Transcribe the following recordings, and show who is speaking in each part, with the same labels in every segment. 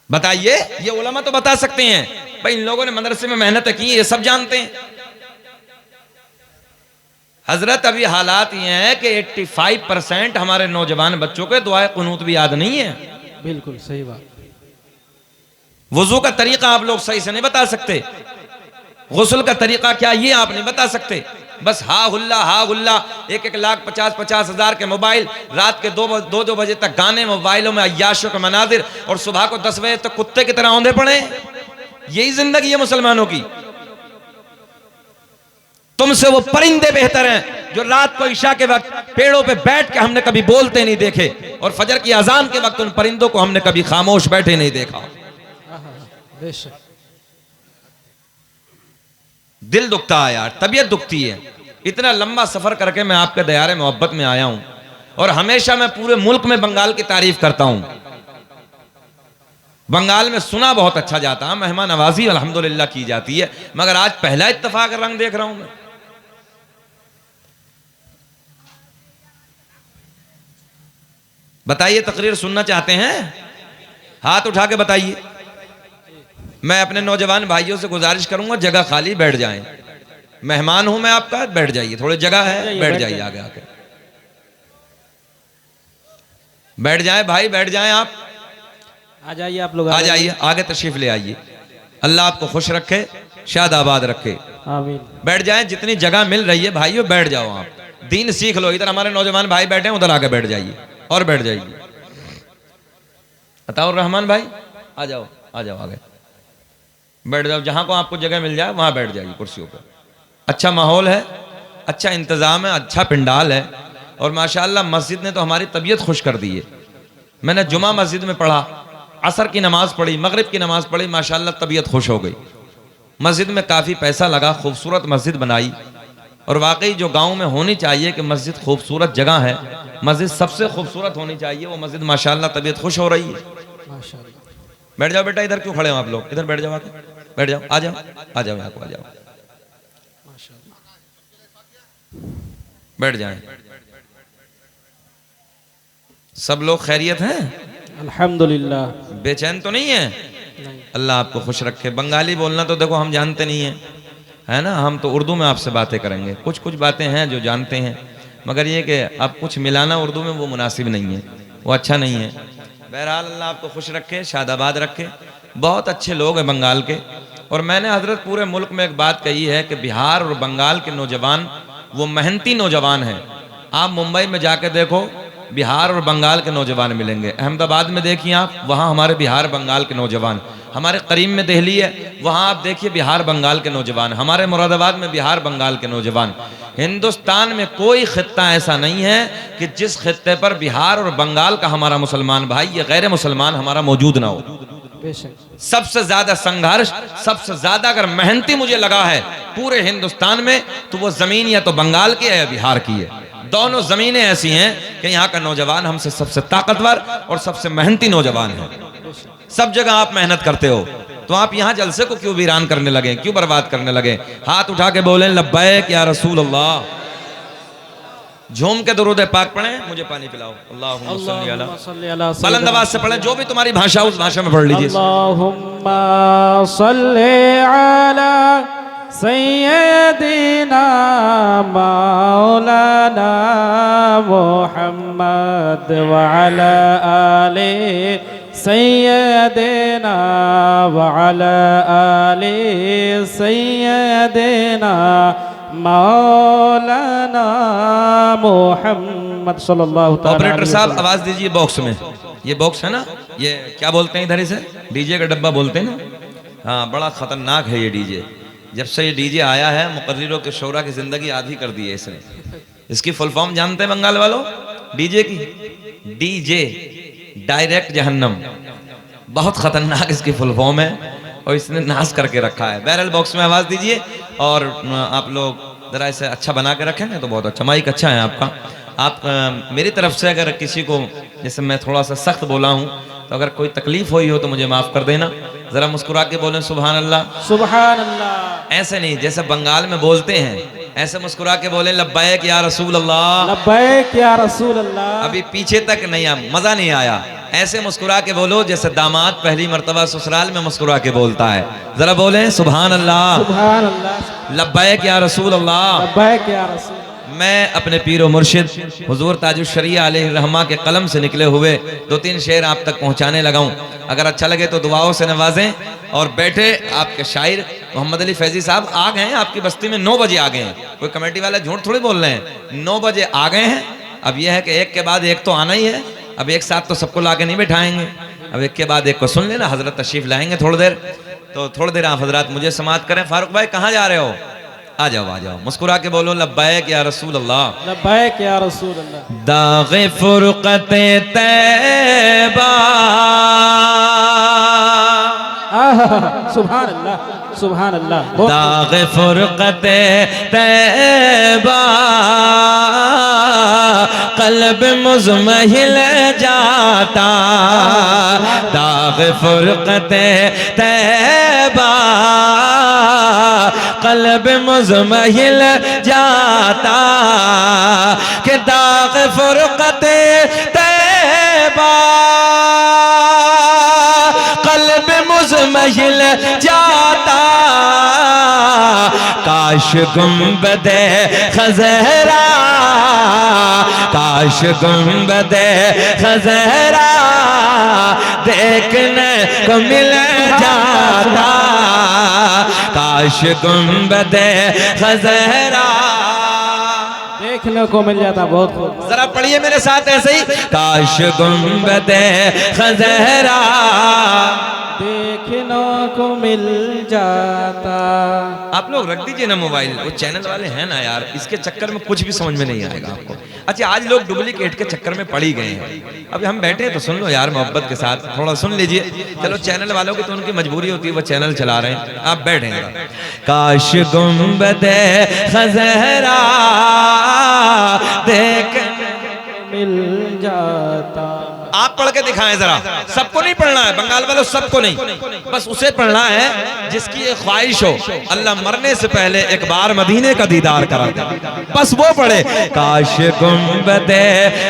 Speaker 1: बताइए, ये उलमा तो बता सकते हैं भाई, इन लोगों ने मदरसे में मेहनत की, ये सब जानते हैं। हजरत अभी हालात ये हैं कि 85% हमारे नौजवान बच्चों के दुआए कुनूत भी याद नहीं है।
Speaker 2: बिल्कुल सही बात।
Speaker 1: वुजू का तरीका आप लोग सही से नहीं बता सकते, गुस्ल का तरीका क्या ये आप नहीं बता सकते। बस हा हुल्ला 1,50,000 के मोबाइल, रात के 2 बजे तक गाने मोबाइलों में, अय्याशों के मनाजिर, और सुबह को 10 बजे तक कुत्ते की तरह औंधे पड़े। यही जिंदगी है मुसलमानों की। तुमसे वो परिंदे बेहतर हैं जो रात को इशा के वक्त पेड़ों पे बैठ के हमने कभी बोलते नहीं देखे, और फजर की अजान के वक्त उन परिंदों को हमने कभी खामोश बैठे नहीं देखा।
Speaker 2: बेशक।
Speaker 1: दिल दुखता है यार, तबीयत दुखती है। इतना लंबा सफर करके मैं आपके दयारे मोहब्बत में आया हूं, और हमेशा मैं पूरे मुल्क में बंगाल की तारीफ करता हूं। बंगाल में सुना बहुत अच्छा जाता है, मेहमान नवाजी अल्हम्दुलिल्लाह की जाती है, मगर आज पहला इत्तेफाक रंग देख रहा हूं मैं। बताइए, तकरीर सुनना चाहते हैं? हाथ उठा के बताइए। मैं अपने नौजवान भाइयों से गुजारिश करूंगा, जगह खाली, बैठ जाएं। मेहमान हूं मैं आपका, बैठ जाइए, थोड़ी जगह है, बैठ जाइए आगे आके। बैठ जाए भाई, बैठ जाएं आप।
Speaker 2: आ जाइए आप लोग,
Speaker 1: आ जाइए, आगे तशरीफ ले आइए। अल्लाह आपको खुश रखे, शाद आबाद रखे।
Speaker 2: आमीन।
Speaker 1: बैठ जाएं, जितनी जगह मिल रही है भाइयों, बैठ जाओ आप, दीन सीख लो। इधर हमारे नौजवान भाई बैठे हैं, उधर आके बैठ जाइए, और बैठ जाइए। अताउर रहमान भाई, आ जाओ, आ जाओ आगे, बैठ जाओ। जहां को आपको जगह मिल जाए वहां बैठ जाइए कुर्सियों पर। अच्छा माहौल है, अच्छा इंतजाम है, अच्छा पिंडाल है, और माशाअल्लाह मस्जिद ने तो हमारी तबीयत खुश कर दी है। मैंने जुमा मस्जिद में पढ़ा, असर की नमाज पढ़ी, मगरिब की नमाज पढ़ी, माशाअल्लाह तबीयत खुश हो गई। मस्जिद में काफ़ी पैसा लगा, खूबसूरत मस्जिद बनाई, और वाकई जो गांव में होनी चाहिए कि मस्जिद खूबसूरत जगह है, मस्जिद सबसे खूबसूरत होनी चाहिए, वो मस्जिद माशाअल्लाह तबीयत खुश हो रही है।
Speaker 2: माशाअल्लाह।
Speaker 1: बैठ जाओ बेटा, इधर क्यों खड़े हो आप लोग, इधर बैठ जाओ आके, बैठ जाओ, आ जाओ, आ जाओ यहाँ को, आ जाओ, बैठ जाएं। सब लोग खैरियत हैं?
Speaker 2: अल्हम्दुलिल्लाह।
Speaker 1: बेचैन तो नहीं है?
Speaker 2: नहीं।
Speaker 1: अल्लाह आपको खुश रखे। बंगाली बोलना तो देखो हम जानते नहीं हैं, है ना, हम तो उर्दू में आपसे बातें करेंगे। कुछ कुछ बातें हैं जो जानते हैं, मगर ये कि अब कुछ मिलाना उर्दू में वो मुनासिब नहीं है, वो अच्छा नहीं है। बहरहाल अल्लाह आपको खुश रखे, शादाबाद रखे। बहुत अच्छे लोग हैं बंगाल के, और मैंने हजरत पूरे मुल्क में एक बात कही है कि बिहार और बंगाल के नौजवान वो मेहनती नौजवान हैं। आप मुंबई में जाके देखो, बिहार और बंगाल के नौजवान मिलेंगे। अहमदाबाद में देखिए आप, वहाँ हमारे बिहार बंगाल के नौजवान। हमारे करीम में दिल्ली है, वहाँ आप देखिए बिहार बंगाल के नौजवान। हमारे मुरादाबाद में बिहार बंगाल के नौजवान। हिंदुस्तान में कोई खित्ता ऐसा नहीं है कि जिस खित्ते पर बिहार और बंगाल का हमारा मुसलमान भाई या गैर मुसलमान हमारा मौजूद ना हो।
Speaker 2: बेशक।
Speaker 1: सबसे ज्यादा संघर्ष, सबसे ज्यादा अगर मेहनती मुझे लगा है पूरे हिंदुस्तान में, तो वो जमीन या तो बंगाल की है या बिहार की है। दोनों जमीनें ऐसी हैं कि यहाँ का नौजवान हमसे सबसे ताकतवर और सबसे मेहनती नौजवान है। सब जगह आप मेहनत करते हो, तो आप यहाँ जलसे को क्यों वीरान करने लगे, क्यों बर्बाद करने लगे? हाथ उठा के बोलें लब्बैक या रसूल अल्लाह। झूम के दुरूद पाक पढ़ें, मुझे पानी पिलाओ। अल्लाहुम्मा सल्ली अला, बुलंद आवाज से पढ़ें, जो भी तुम्हारी भाषा उस भाषा में पढ़ लीजिए।
Speaker 2: अल्लाहुम्मा सल्ली अला सय्यदिना मौलाना मुहम्मद व अला आले सय्यदिना व अला आले सय्यदिना मौलाना मुहम्मद सल्लल्लाहु तआला।
Speaker 1: ऑपरेटर साहब आवाज दीजिए बॉक्स में। ये बॉक्स है ना, ये क्या बोलते हैं इधर इसे? डीजे का डब्बा बोलते हैं ना। हाँ, बड़ा खतरनाक है ये डीजे। जब से ये डीजे आया है, मुकर्रिरों के शोरा की जिंदगी आधी कर दी है इसने। इसकी फुल फॉर्म जानते हैं बंगाल वालों डीजे की? डीजे डायरेक्ट जहन्नम। बहुत खतरनाक इसकी फुल फॉर्म है, और इसने नाश करके रखा है। बहरहाल बॉक्स में आवाज दीजिए, और आप लोग जरा इसे अच्छा बना के रखेंगे तो बहुत अच्छा। माइक अच्छा है आपका। आप मेरी तरफ से अगर किसी को, जैसे मैं थोड़ा सा सख्त बोला हूँ, तो अगर कोई तकलीफ हुई हो तो मुझे माफ कर देना। जरा मुस्कुरा के बोलें सुभान अल्लाह।
Speaker 2: सुभान अल्लाह।
Speaker 1: ऐसे नहीं जैसे बंगाल में बोलते हैं, ऐसे मुस्कुरा के बोलें लब्बैक या रसूल अल्लाह।
Speaker 2: लब्बैक या रसूल अल्लाह।
Speaker 1: अभी पीछे तक नहीं आया, मजा नहीं आया। ऐसे मुस्कुरा के बोलो जैसे दामाद पहली मर्तबा ससुराल में मुस्कुरा के बोलता है। जरा बोलें सुभान अल्लाह,
Speaker 2: सुभान अल्लाह,
Speaker 1: लब्बैक या रसूल अल्लाह।
Speaker 2: लब्बैक या रसूल।
Speaker 1: मैं अपने पीर व मुर्शिद हुजूर ताजुश शरिया अलैहि रहमा के कलम से निकले हुए 2-3 शेर आप तक पहुंचाने लगा हूं। अगर अच्छा लगे तो दुआओं से नवाजें। और बैठे आपके शायर मोहम्मद अली फैजी साहब आ गए हैं आपकी बस्ती में, 9 बजे आ गए हैं। कोई कमेटी वाले झूठ थोड़ी बोल रहे हैं, 9 बजे आ गए हैं। अब यह है कि एक के बाद एक तो आना ही है। अब एक साथ तो सबको ला के नहीं बैठाएंगे, अब एक के बाद एक को सुन लेना। हजरत तशरीफ लाएंगे थोड़ी देर, तो थोड़ी देर आप हजरात मुझे समाअत करें। फारूक भाई कहाँ जा रहे हो? आ जाओ आ जाओ, मुस्कुरा के बोलो लब्बैक या रसूल अल्लाह,
Speaker 2: लब्बैक या रसूल अल्लाह।
Speaker 1: दाग़े फुरक़ते तैबा,
Speaker 2: सुभान अल्लाह, सुभान अल्लाह।
Speaker 1: दाग़े फुरक़ते तैबा, क़ल्ब मुज़महिल जाता, दाग़े फुरक़ते तैबा, क़ल्ब मुज़महिल जाता, कि दाग़ फुरक़ते तैबा, क़ल्ब मुज़महिल जाता, काश गुंबदे खज़रा, काश गुंबदे खज़रा देखने को मिल जाता, काश गुंबदे खज़रा
Speaker 2: देखने को मिल जाता। बहुत खूब,
Speaker 1: जरा पढ़िए मेरे साथ ऐसे ही, काश गुंबदे खज़रा
Speaker 2: देखने को मिल जाता।
Speaker 1: आप लोग रख दीजिए ना मोबाइल, वो चैनल वाले हैं ना यार, इसके चक्कर में कुछ भी समझ में नहीं आएगा आपको। अच्छा आज लोग डुप्लीकेट के चक्कर में पड़ ही गए हैं। अब हम बैठे हैं तो सुन लो यार मोहब्बत के साथ, थोड़ा सुन लीजिए। चलो चैनल वालों की तो उनकी मजबूरी होती है, वो चैनल चला रहे हैं, आप बैठे हैं। काश गुंबदे खज़रा देख
Speaker 2: मिल जाता।
Speaker 1: आप पढ़ के दिखाएं जरा, सबको नहीं पढ़ना है, बंगाल वालों सबको नहीं, बस उसे पढ़ना है जिसकी एक ख्वाहिश हो अल्लाह मरने से पहले एक बार मदीने का दीदार करा दे, बस वो पढ़े। काश गुंबदे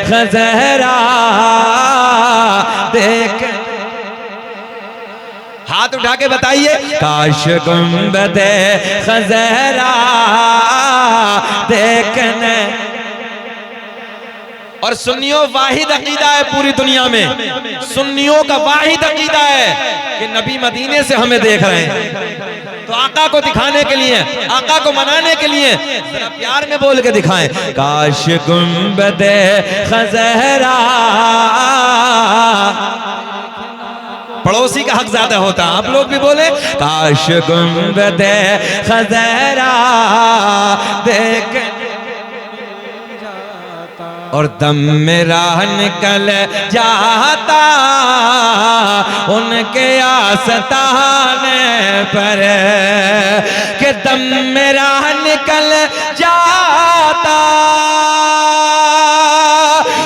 Speaker 1: खज़रा देख, हाथ उठा के बताइए, काश गुंबदे खज़रा देखने। और सुन्नियों वाहिद अकीदा है पूरी दुनिया में, सुन्नियों का वाहिद अकीदा है कि नबी मदीने से हमें देख रहे हैं। तो आका को दिखाने के लिए, आका को मनाने के लिए जरा प्यार में बोल के दिखाएं, काश गुंबदे खज़रा। पड़ोसी का हक ज्यादा होता, आप लोग भी बोले, काश गुंबदे खज़रा देख। और दम मेरा निकल जाता उनके आस्ताने पर, कि दम मेरा निकल जाता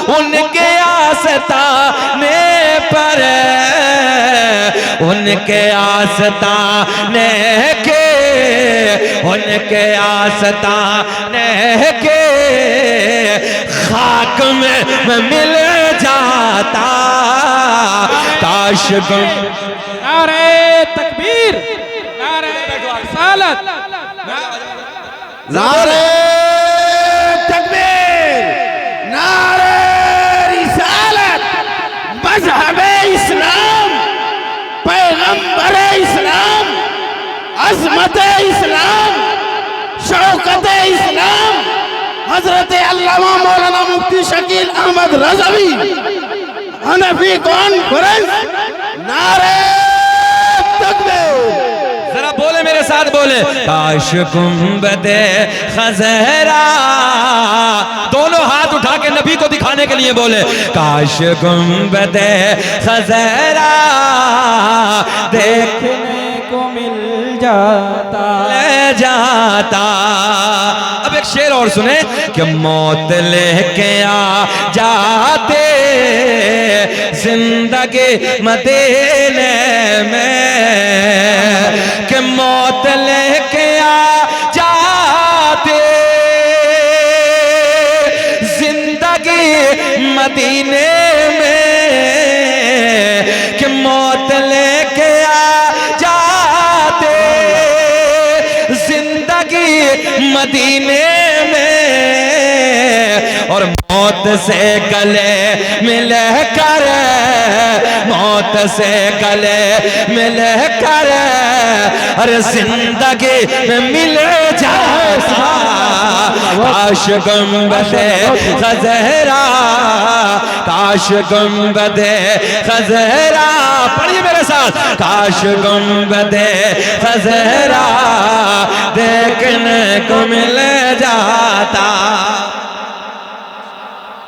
Speaker 1: उनके आस्ताने पर, उनके आस्ताने के, उनके आस्ताने के खाक में मैं मिल जाता। काश
Speaker 2: नारे तकबीर, नारे रिसालत,
Speaker 3: नारे तकबीर, नारे रिसालत, मज़हब-ए इस्लाम, पैगंबर-ए इस्लाम, अज़मत-ए इस्लाम, शौकत-ए इस्लाम, हजरत अल्लामा मौलाना मुफ्ती शकील अहमद रज़वी हनफी कॉन्फ्रेंस। नारे तकबीर,
Speaker 1: जरा बोले मेरे साथ बोले, काश गुंबदे खज़रा, दोनों हाथ उठा के नबी को दिखाने के लिए बोले, काश गुंबदे खज़रा
Speaker 2: देखने को मिल जाता,
Speaker 1: ले जाता। अब एक शेर और सुने, कि मौत लेके आ जाते जिंदगी मदीने में, कि मौत लेके आ जाते जिंदगी मदीने में, मदीने में और मौत से गले मिल कर, मौत से गले मिल कर हर जिंदगी में मिल जाता। काश गुंबदे खज़रा, काश गुंबदे खज़रा, पढ़िए मेरे साथ, काश गुंबदे खज़रा देखने को मिल जाता।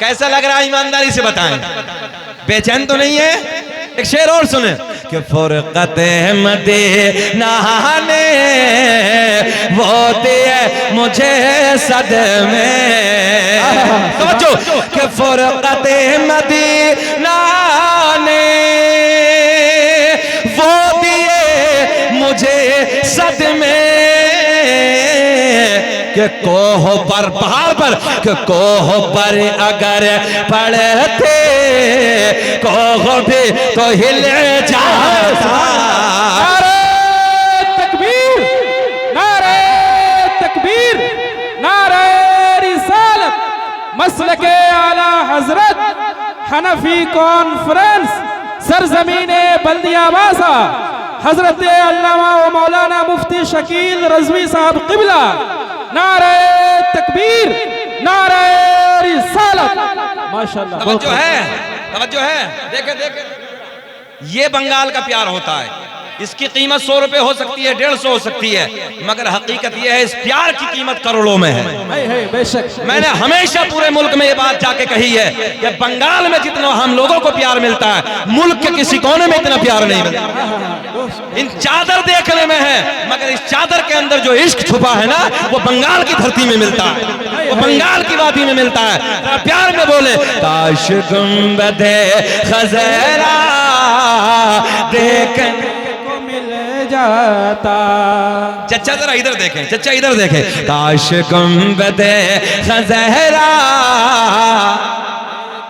Speaker 1: कैसा लग रहा है ईमानदारी से बताएं, बेचैन तो नहीं है? एक शेर और सुने कि फुरकत मदीना ने वो दिए मुझे सदमे, समझो कि फुरकत मदीना ने वो दिए मुझे सदमे कि कोह पर, पहाड़ पर, कि कोह पर अगर पड़ते कोह भी तो हिल जाता।
Speaker 2: नारे तकबीर, नारे तकबीर, नारे रिसालत, मसलके आला हजरत हनफी कॉन्फ्रेंस सरजमीने बल्दियाबासा हजरत अल्लामा व मौलाना मुफ्ती शकील रजवी साहब क़िबला। नारे तकबीर, नारे रिसालत। माशाअल्लाह,
Speaker 1: तवज्जो है, तवज्जो है। देखे देखे, ये बंगाल का प्यार होता है। इसकी कीमत 100 रुपए हो सकती है, 150 हो सकती है, मगर हकीकत यह है इस प्यार की कीमत करोड़ों में है।
Speaker 2: बेशक।
Speaker 1: मैंने हमेशा पूरे मुल्क में ये बात जाके कही है कि बंगाल में जितना हम लोगों को प्यार मिलता है, मुल्क के किसी कोने में इतना प्यार नहीं मिलता। इन चादर देखने में है, मगर इस चादर के अंदर जो इश्क छुपा है ना, वो बंगाल की धरती में मिलता है, वो बंगाल की वादी में मिलता है। प्यार में बोले काश गुंबदे खज़रा देखने
Speaker 2: को मिल जाता।
Speaker 1: चचा जरा इधर देखें, चचा इधर देखें, काश गुंबदे खज़रा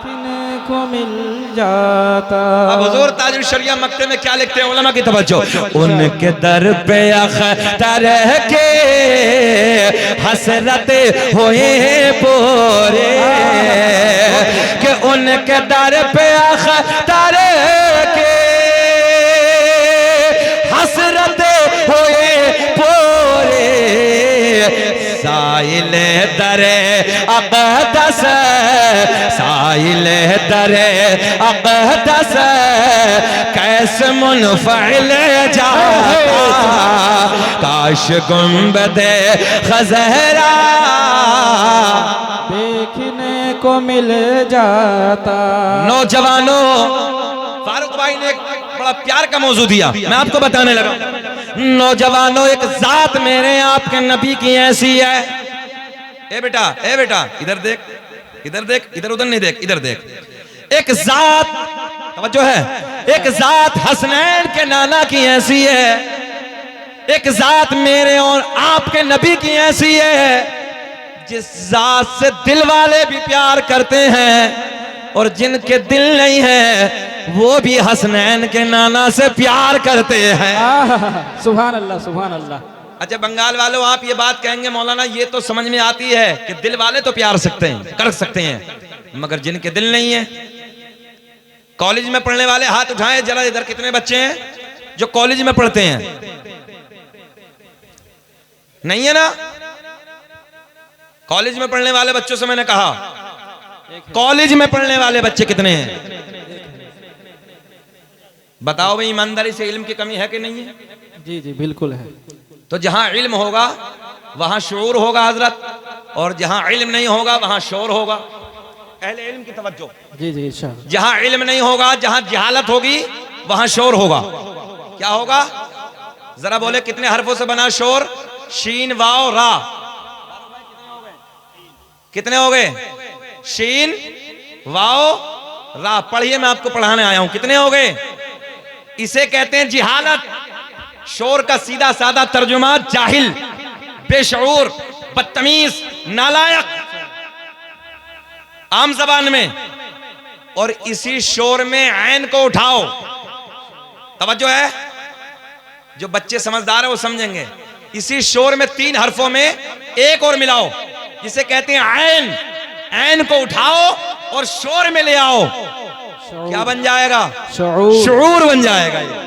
Speaker 2: देखने को मिल जाता।
Speaker 1: अब हुजूर ताजुल शरिया मक्ते में क्या लिखते हैं, उलमा की तवज्जो, उनके दर पे अख्तर के हसरत होए पूरे, कि उनके दर पे अख्तर के हसरत होए पूरे, साइल दरे अक़दस, साइल दरे अक़दस कैसे मुनफ़इल जाता। काश गुंबदे खज़रा
Speaker 2: देखने को मिल जाता।
Speaker 1: नौजवानों, फारूक भाई ने एक बड़ा प्यार का मौजू दिया, मैं आपको बताने लगा। नौजवानों, एक जात मेरे आपके नबी की ऐसी है। ए बेटा, ए बेटा, इधर देख, इधर देख, इधर उधर नहीं देख, इधर देख। एक जात, तवज्जो है, एक जात हसनैन के नाना की ऐसी है, एक जात मेरे और आपके नबी की ऐसी है, जिस जात से दिल वाले भी प्यार करते हैं और जिनके दिल नहीं है वो भी हसनैन के नाना से प्यार करते हैं।
Speaker 2: सुभान अल्लाह, सुभान अल्लाह।
Speaker 1: अच्छा बंगाल वालों, आप ये बात कहेंगे मौलाना ये तो समझ में आती है कि दिल वाले तो प्यार सकते हैं, कर सकते हैं, मगर जिनके दिल नहीं है। कॉलेज में पढ़ने वाले हाथ उठाएं जरा, इधर कितने बच्चे हैं जो कॉलेज में पढ़ते हैं? नहीं है ना? कॉलेज में पढ़ने वाले बच्चों से मैंने कहा, कॉलेज में पढ़ने वाले बच्चे कितने हैं? बताओ भाई, ईमानदारी से इल्म की कमी है कि नहीं है?
Speaker 2: जी जी बिल्कुल है।
Speaker 1: तो जहां इल्म होगा वहां शऊर होगा हजरत, और जहां इल्म नहीं होगा वहां शोर होगा। अहले इल्म की तवज्जो।
Speaker 2: जी जी इंशाअल्लाह।
Speaker 1: जहां इल्म नहीं होगा, जहां जहालत होगी वहां शोर होगा। क्या होगा? जरा बोले, कितने हरफों से बना शोर? शीन वाव रा। कितने हो गए? शीन वाव रा। पढ़िए, मैं आपको पढ़ाने आया हूं। कितने हो गए? इसे कहते हैं जिहालत। शोर का सीधा साधा तर्जुमा जाहिल, बेशऊर, बदतमीज, नालायक आम जबान में। और इसी शोर में ऐन को उठाओ। तवज्जो है? जो बच्चे समझदार है वो समझेंगे। इसी शोर में 3 हरफों में एक और मिलाओ, जिसे कहते हैं ऐन। ऐन को उठाओ और शोर में ले आओ, क्या बन जाएगा? शऊर बन जाएगा ये।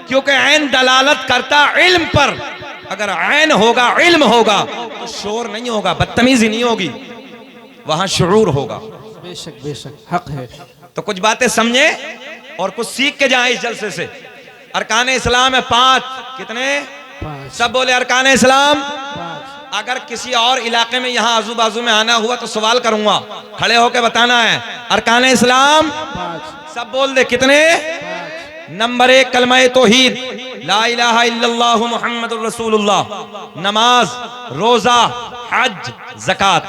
Speaker 1: क्योंकि ऐन दलालत करता इल्म पर। अगर ऐन होगा, इल्म होगा, तो शोर नहीं होगा, बदतमीजी नहीं होगी, वहां शऊर होगा।
Speaker 2: बेशक बेशक हक है।
Speaker 1: तो कुछ बातें समझे और कुछ सीख के जाए इस जलसे से। अरकान इस्लाम है 5। कितने?
Speaker 2: 5।
Speaker 1: सब बोले अरकान इस्लाम।
Speaker 2: 5।
Speaker 1: अगर किसी और इलाके में यहाँ आजू बाजू में आना हुआ तो सवाल करूंगा, खड़े होकर बताना है। अरकान इस्लाम
Speaker 2: 5।
Speaker 1: सब बोल दे। कितने?
Speaker 2: 5।
Speaker 1: नंबर 1 कलमा तौहीद, ला इलाहा इल्लल्लाह मुहम्मदुर रसूलुल्लाह। नमाज, रोजा, हज, ज़कात।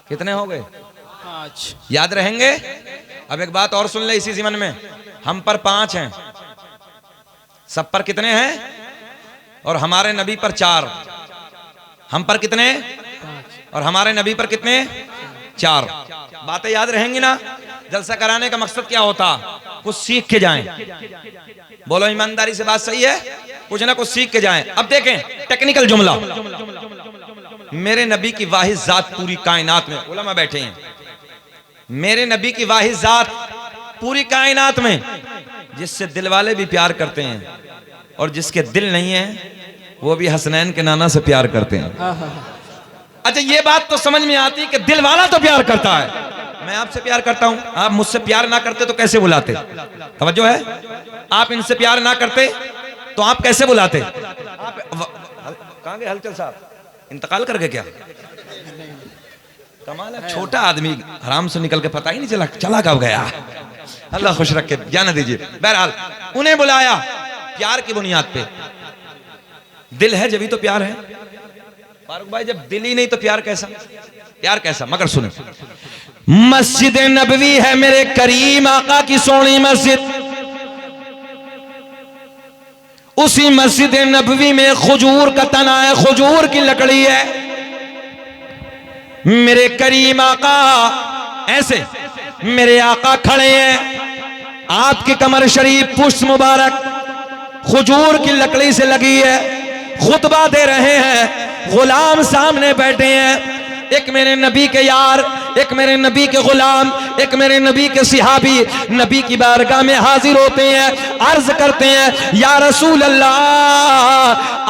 Speaker 1: कितने हो गए?
Speaker 2: 5।
Speaker 1: याद रहेंगे? अब एक बात और सुन ले इसी ज़िमन में, हम पर 5 हैं, सब पर कितने हैं? और हमारे नबी पर 4। हम पर कितने?
Speaker 2: 5।
Speaker 1: और हमारे नबी पर कितने? 4। बातें याद रहेंगी ना? जलसा कराने का मकसद क्या होता? कुछ सीख के जाएं। बोलो ईमानदारी से बात सही है? कुछ ना कुछ सीख के जाएं। अब देखें टेक्निकल जुमला। मेरे नबी की वाहिद जात पूरी कायनात में, उलमा बैठे हैं, मेरे नबी की वाहिद जात पूरी कायनात में, जिससे दिल वाले भी प्यार करते हैं और जिसके दिल नहीं है वो भी हसनैन के नाना से प्यार करते हैं। अच्छा, ये बात तो समझ में आती कि दिल वाला तो प्यार करता है। मैं आपसे प्यार करता हूं, आप मुझसे प्यार ना करते तो कैसे बुलाते? तवज्जो है? आप इनसे प्यार ना करते तो आप कैसे बुलाते? आप कहां गए हलचल साहब? इंतकाल करके क्या? कमाल है, छोटा आदमी आराम से निकल के पता ही नहीं चला कब गया। अल्लाह खुश रखे, जाने दीजिए। बहरहाल उन्हें बुलाया प्यार की बुनियाद पे। दिल है जब ही तो प्यार है। फारूक भाई, जब दिल ही नहीं तो प्यार कैसा? प्यार कैसा? मगर सुने, मस्जिद नबवी है मेरे करीम आका की सोनी मस्जिद। उसी मस्जिद नबवी में खजूर का तना है, खजूर की लकड़ी है। मेरे करीम आका ऐसे मेरे आका खड़े हैं, आपकी कमर शरीफ पुष्ट मुबारक खजूर की लकड़ी से लगी है, खुतबा दे रहे हैं। गुलाम सामने बैठे हैं, एक मेरे नबी के यार, एक मेरे नबी के गुलाम, एक मेरे नबी के सिहाबी नबी की बारगाह में हाजिर होते हैं, अर्ज करते हैं, या रसूल अल्लाह,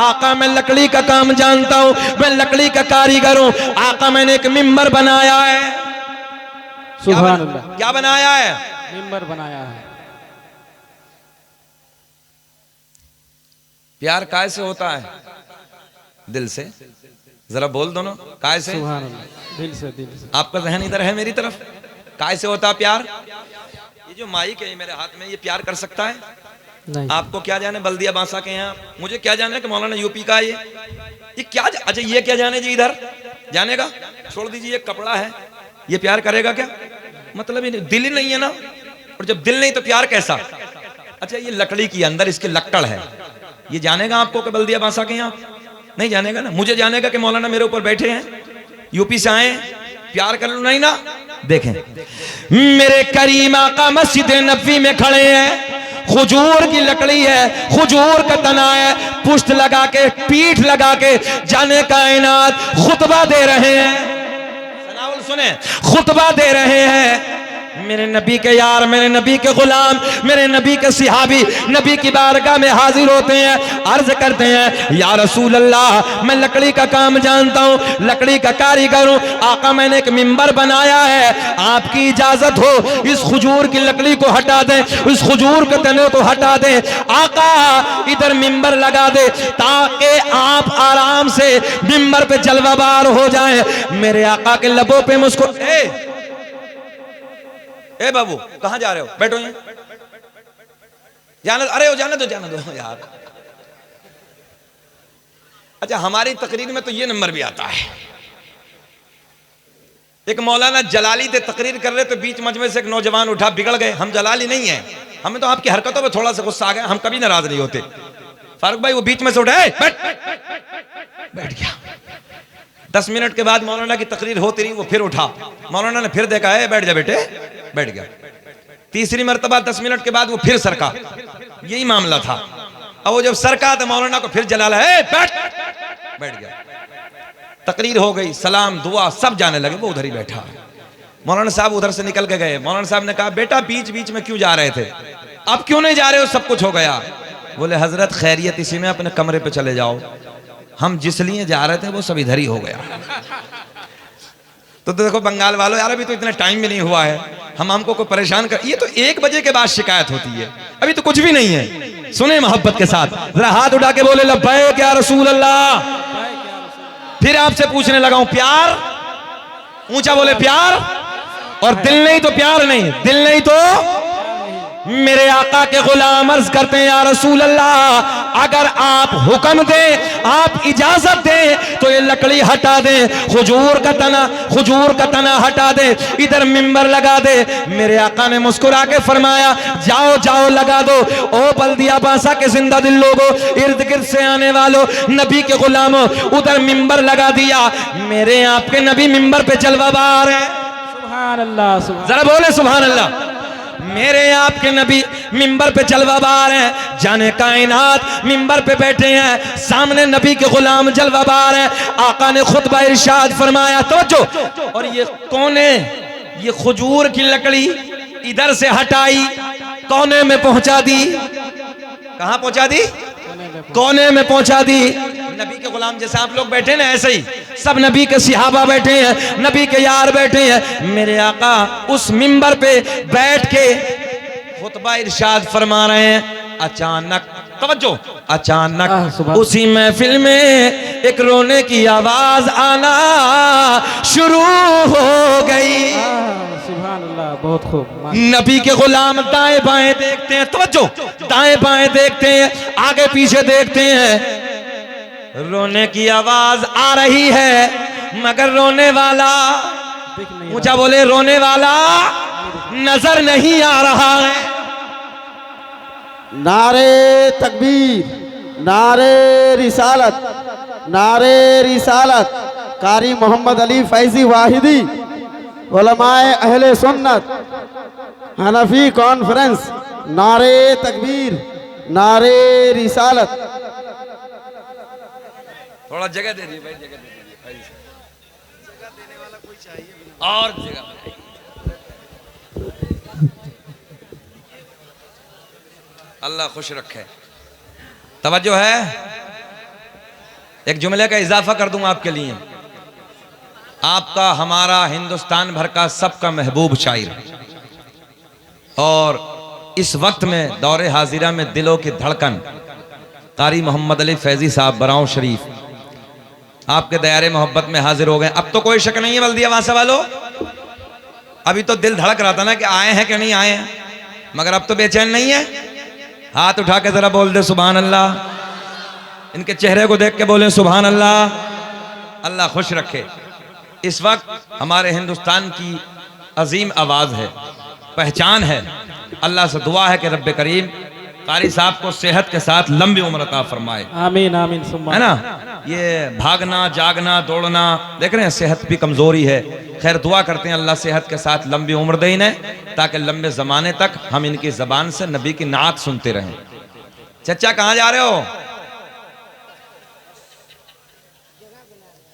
Speaker 1: आका मैं लकड़ी का काम जानता हूं, मैं लकड़ी का कारीगर हूं। आका मैंने एक मिंबर बनाया है।
Speaker 2: सुभान अल्लाह।
Speaker 1: क्या बनाया है?
Speaker 2: मिंबर बनाया है।
Speaker 1: प्यार काय से होता है? दिल से। जरा बोल दोनों, काय से?
Speaker 2: सुभान अल्लाह। दिल से, दिल से।
Speaker 1: आपका जहन इधर है मेरी तरफ। काय से होता है प्यार? ये जो माइक है मेरे हाथ में, ये प्यार कर सकता है?
Speaker 2: नहीं।
Speaker 1: आपको क्या जाने बल्दिया बांसा के यहाँ, मुझे क्या जाने कि मौलाना यूपी का है ये क्या अच्छा ये क्या जाने जी इधर जानेगा? छोड़ दीजिए, ये कपड़ा है, ये प्यार करेगा क्या? मतलब ये दिल ही नहीं है ना, और जब दिल नहीं तो प्यार कैसा? अच्छा, ये लकड़ी की अंदर इसके लक्कड़ है, ये जानेगा आपको कि बल्दिया बांसा के यहाँ? नहीं जानेगा ना। मुझे जानेगा कि मौलाना मेरे ऊपर बैठे हैं, यूपी से आए, प्यार कर लो नहीं ना। देखें, मेरे करीम आका मस्जिद नबवी में खड़े हैं, खजूर की लकड़ी है, खजूर का तना है, पुष्ट लगा के, पीठ लगा के जाने कायनात खुतबा दे रहे हैं। सनाउल सुने, खुतबा दे रहे हैं। मेरे नबी के यार, मेरे नबी के गुलाम, मेरे नबी के सिहाबी नबी की बारगाह में हाजिर होते हैं, अर्ज करते हैं, या रसूल अल्लाह, मैं लकड़ी का काम जानता हूँ, लकड़ी का कारीगर हूँ। आका मैंने एक मिंबर बनाया है, आपकी इजाजत हो इस खजूर की लकड़ी को हटा दें, इस खजूर के तने को हटा दें। आका इधर मिंबर लगा दे ताकि आप आराम से मिंबर पे जलवाबार हो जाएं। मेरे आका के लबों पे मुझको ए बाबू कहां जा रहे हो? बैठो यहीं। जाने, अरे जाने दो यार। अच्छा, हमारी तकरीर में तो ये नंबर भी आता है, एक मौलाना जलाली थे, तकरीर कर रहे तो बीच मजमे से एक नौजवान उठा, बिगड़ गए। हम जलाली नहीं है, हमें तो आपकी हरकतों पे थोड़ा सा गुस्सा आ गया, हम कभी नाराज नहीं होते। फारूक भाई वो बीच में से उठा, बैठ गया। 10 मिनट के बाद मौलाना की तकरीर होती रही, वो फिर उठा, मौलाना ने फिर देखा, है बैठ जा बेटे, बैठ गया। तीसरी मर्तबा 10 मिनट के बाद वो फिर सरका, यही मामला था। अब वो जब सर का तो मौलाना को फिर जलाला है, बैठ गया। तकरीर हो गई, सलाम दुआ सब जाने लगे, वो उधर ही बैठा है। मौलाना साहब उधर से निकल के गए। मौलाना साहब ने कहा बेटा बीच बीच में क्यों जा रहे थे, अब क्यों नहीं जा रहे हो, सब कुछ हो गया। बोले हजरत खैरियत इसी में, अपने कमरे पे चले जाओ, हम जिस लिए जा रहे थे वो सब इधर ही हो गया। तो देखो बंगाल वालों, यार अभी तो इतना टाइम भी नहीं हुआ है, हमको कोई परेशान कर, ये तो 1 बजे के बाद शिकायत होती है, अभी तो कुछ भी नहीं है। सुने मोहब्बत के साथ, जरा हाथ उठा के बोले लब्बैक या रसूल अल्लाह। फिर आपसे पूछने लगा हूं, प्यार, ऊंचा बोले प्यार, और दिल नहीं तो प्यार नहीं, दिल नहीं तो मेरे आका के गुलाम अर्ज करते हैं या रसूल अल्लाह, अगर आप हुक्म दें, आप इजाजत दें तो ये लकड़ी हटा दें, खजूर का तना हटा दे, इधर मिंबर लगा दे। मेरे आका ने मुस्कुरा के फरमाया जाओ जाओ लगा दो। ओ बल्दिया बासा के जिंदा दिल लोगों, इर्द गिर्द से आने वालों, नबी के गुलामों, उधर मिंबर लगा दिया। मेरे आपके नबी मिंबर पे जलवाबार है,
Speaker 2: सुभान अल्लाह,
Speaker 1: जरा बोले सुभान अल्लाह। मेरे आपके नबी मिंबर पे जलवाबार हैं, जाने कायनात मिंबर पे बैठे हैं, सामने नबी के गुलाम जलवाबार हैं। आका ने खुतबा इरशाद फरमाया, तवज्जो, और ये कोने, ये खजूर की लकड़ी इधर से हटाई, कोने में पहुंचा दी। कहां पहुंचा दी? कोने में पहुंचा दी। नबी के गुलाम जैसे आप लोग बैठे ना, ऐसे ही सब नबी के सिहाबा बैठे हैं, नबी के यार बैठे हैं। मेरे आका उस मिंबर पे बैठ के खुतबा इरशाद फरमा रहे हैं। अचानक, तवज्जो, अचानक उसी महफिल में एक रोने की आवाज आना शुरू हो गई।
Speaker 2: सुभान अल्लाह, बहुत खूब।
Speaker 1: नबी के गुलाम दाएं बाएं देखते हैं, तवज्जो, दाएं बाएं देखते हैं, आगे पीछे देखते हैं, रोने की आवाज आ रही है, मगर रोने वाला, ऊंचा बोले, रोने वाला नजर नहीं आ रहा है।
Speaker 3: नारे तकबीर, नारे रिसालत, नारे रिसालत, कारी मोहम्मद अली फैजी वाहिदी, उलमाए अहले सुन्नत, हनफी कॉन्फ्रेंस, नारे तकबीर, नारे रिसालत।
Speaker 1: थोड़ा जगह दे दीजिए भाई, जगह दे दीजिए भाई, जगह देने वाला कोई चाहिए और जगह बनाइए। अल्लाह खुश रखे। तवज्जो है, एक जुमले का इजाफा कर दूं आपके लिए। आपका, हमारा, हिंदुस्तान भर का सबका महबूब शायर, और इस वक्त में दौरे हाजिरा में दिलों की धड़कन कारी मोहम्मद अली फैजी साहब बराऊं शरीफ आपके दयारे मोहब्बत में हाजिर हो गए। अब तो कोई शक नहीं है बल्दिया वासा वालों, अभी तो दिल धड़क रहा था ना कि आए हैं कि नहीं आए हैं, मगर अब तो बेचैन नहीं है। हाथ उठा के जरा बोल दे सुभान अल्लाह, इनके चेहरे को देख के बोले सुभान अल्लाह। अल्लाह खुश रखे। इस वक्त हमारे हिंदुस्तान की अजीम आवाज है, पहचान है। अल्लाह से दुआ है कि रब्बे करीम कारी साहब को सेहत के साथ लंबी उम्र अता फरमाए।
Speaker 2: आमीन आमीन,
Speaker 1: है ना, ये भागना जागना दौड़ना देख रहे हैं, सेहत भी कमजोरी है। खैर दुआ करते हैं अल्लाह सेहत के साथ लंबी उम्र दे इन्हें, ताकि लंबे जमाने तक हम इनकी जबान से नबी की नात सुनते रहें। चचा कहाँ जा रहे हो?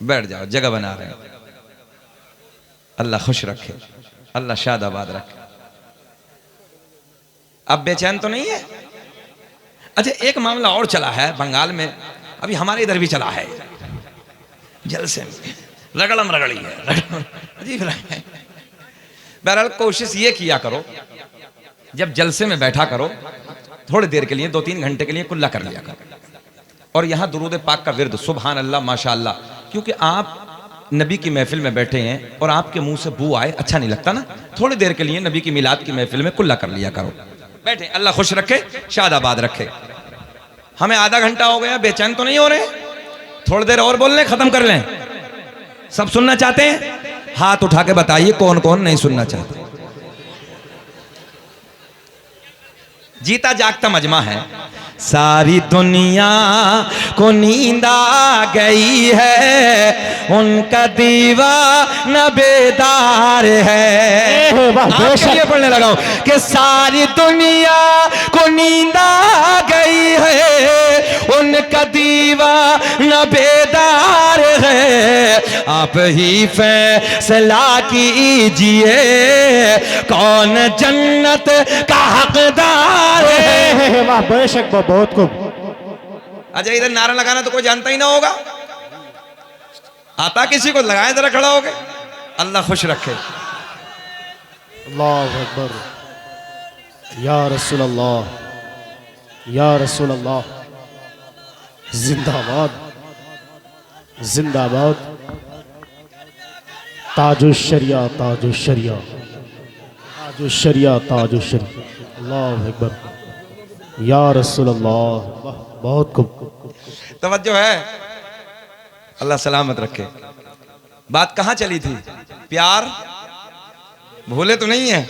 Speaker 1: बैठ जाओ, जगह बना रहे हैं। अल्लाह खुश रखे, अल्लाह शादाबाद रखे। अब बेचैन तो नहीं है? अच्छा, एक मामला और चला है बंगाल में, अभी हमारे इधर भी चला है, जलसे में रगड़म रगड़ी है, अजीब है। बहरहाल कोशिश ये किया करो, जब जलसे में बैठा करो, थोड़ी देर के लिए 2-3 घंटे के लिए कुल्ला कर लिया करो, और यहाँ दुरूद पाक का विर्द सुभान अल्लाह माशाअल्लाह, क्योंकि आप नबी की महफिल में बैठे हैं और आपके मुंह से बू आए, अच्छा नहीं लगता ना। थोड़ी देर के लिए नबी की मिलाद की महफिल में कुल्ला कर लिया करो। बैठे, अल्लाह खुश रखे, शादाबाद रखे। हमें आधा घंटा हो गया, बेचैन तो नहीं हो रहे? थोड़ी देर और बोल लें, खत्म कर लें। सब सुनना चाहते हैं? हाथ उठा के बताइए कौन कौन नहीं सुनना चाहते। जीता जागता मजमा है। सारी दुनिया को नींद आ गई है, उनका दीवाना बेदार है। आपके लिए पढ़ने लगा हूं कि सारी दुनिया को नींद आ गई है, आप ही फैसला कीजिए कौन जन्नत का हकदार है।
Speaker 2: वाह बेशक बहुत खूब।
Speaker 1: अच्छा इधर नारा लगाना तो कोई जानता ही ना होगा, आता किसी को लगाए जरा खड़ा हो गए। अल्लाह खुश रखे।
Speaker 2: अल्लाहु अकबर। या रसूल अल्लाह, या रसूल अल्लाह। जिंदाबाद जिंदाबाद। ताजुश्शरिया ताजुश्शरिया ताजुश्शरिया ताजुश्शरिया। अल्लाहु अकबर। या रसूल अल्लाह। वाह बहुत खूब।
Speaker 1: तवज्जो है, अल्लाह सलामत रखे। बात कहां चली थी? प्यार भूले तो नहीं है?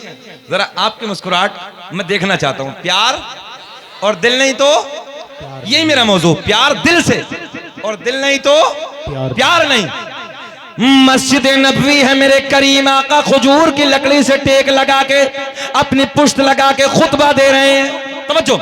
Speaker 1: जरा आपकी मुस्कुराहट मैं देखना चाहता हूं। प्यार और दिल नहीं तो यही मेरा मौजू। प्यार दिल से और दिल नहीं तो प्यार नहीं। मस्जिद नबवी है मेरे करीम आका खजूर की लकड़ी से टेक लगा के अपनी पुश्त लगा के खुतबा दे रहे हैं। तवज्जो,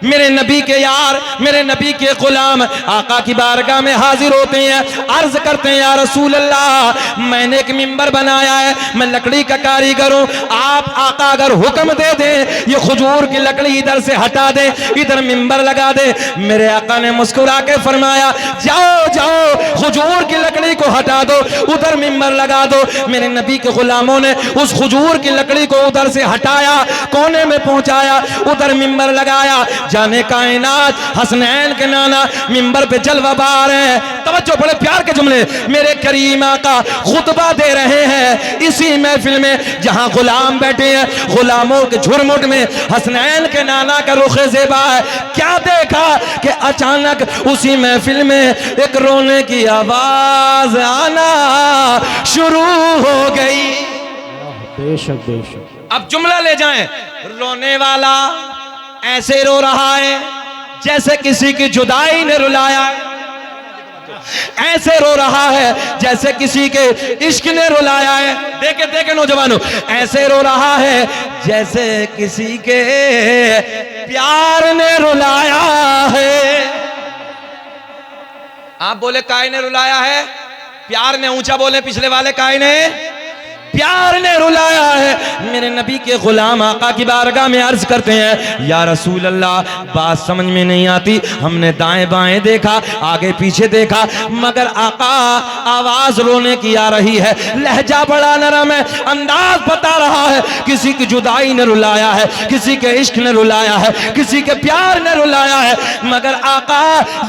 Speaker 1: मेरे नबी के यार, मेरे नबी के गुलाम आका की बारगाह में हाजिर होते हैं, अर्ज करते हैं या रसूल अल्लाह मैंने एक मिंबर बनाया है, मैं लकड़ी का कारीगर हूं, आप आका अगर हुक्म दे दें ये खजूर की लकड़ी इधर से हटा दे, इधर मिंबर लगा दे। मेरे आका ने मुस्कुरा के फरमाया जाओ जाओ खजूर की लकड़ी को हटा दो, उधर मिंबर लगा दो। मेरे नबी के गुलामों ने उस खजूर की लकड़ी को उधर से हटाया, कोने में पहुंचाया, उधर मिंबर लगाया। जाने कायनात हसनैन के नाना मिंबर पे जलवा बार है। तवज्जो, बड़े प्यार के जुमले मेरे करीम आका खुतबा दे रहे हैं इसी महफिल में जहां गुलाम बैठे हैं। गुलामों के झुरमुट में हसनैन के नाना का रुख ज़ेबा है। क्या देखा कि अचानक उसी महफिल में एक रोने की आवाज आना शुरू हो गई।
Speaker 2: बेशक बेशक।
Speaker 1: अब जुमला ले जाएं। रोने वाला ऐसे रो रहा है जैसे किसी की जुदाई ने रुलाया है, ऐसे रो रहा है जैसे किसी के इश्क ने रुलाया है। देखे देखे नौजवानों, ऐसे रो रहा है जैसे किसी के प्यार ने रुलाया है। आप बोले काय ने रुलाया है? प्यार ने ऊंचा बोले पिछले वाले, काय ने प्यार ने रुलाया है। मेरे नबी के गुलाम आका की बारगाह में अर्ज करते हैं या रसूल अल्लाह बात समझ में नहीं आती, हमने दाएं बाएं देखा, आगे पीछे देखा, मगर आका आवाज रोने की आ रही है, लहजा बड़ा नरम है, अंदाज बता रहा है किसी की जुदाई ने रुलाया है, किसी के इश्क ने रुलाया है, किसी के प्यार ने रुलाया है। मगर आका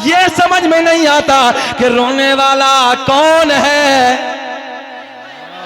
Speaker 1: ये समझ में नहीं आता कि रोने वाला कौन है,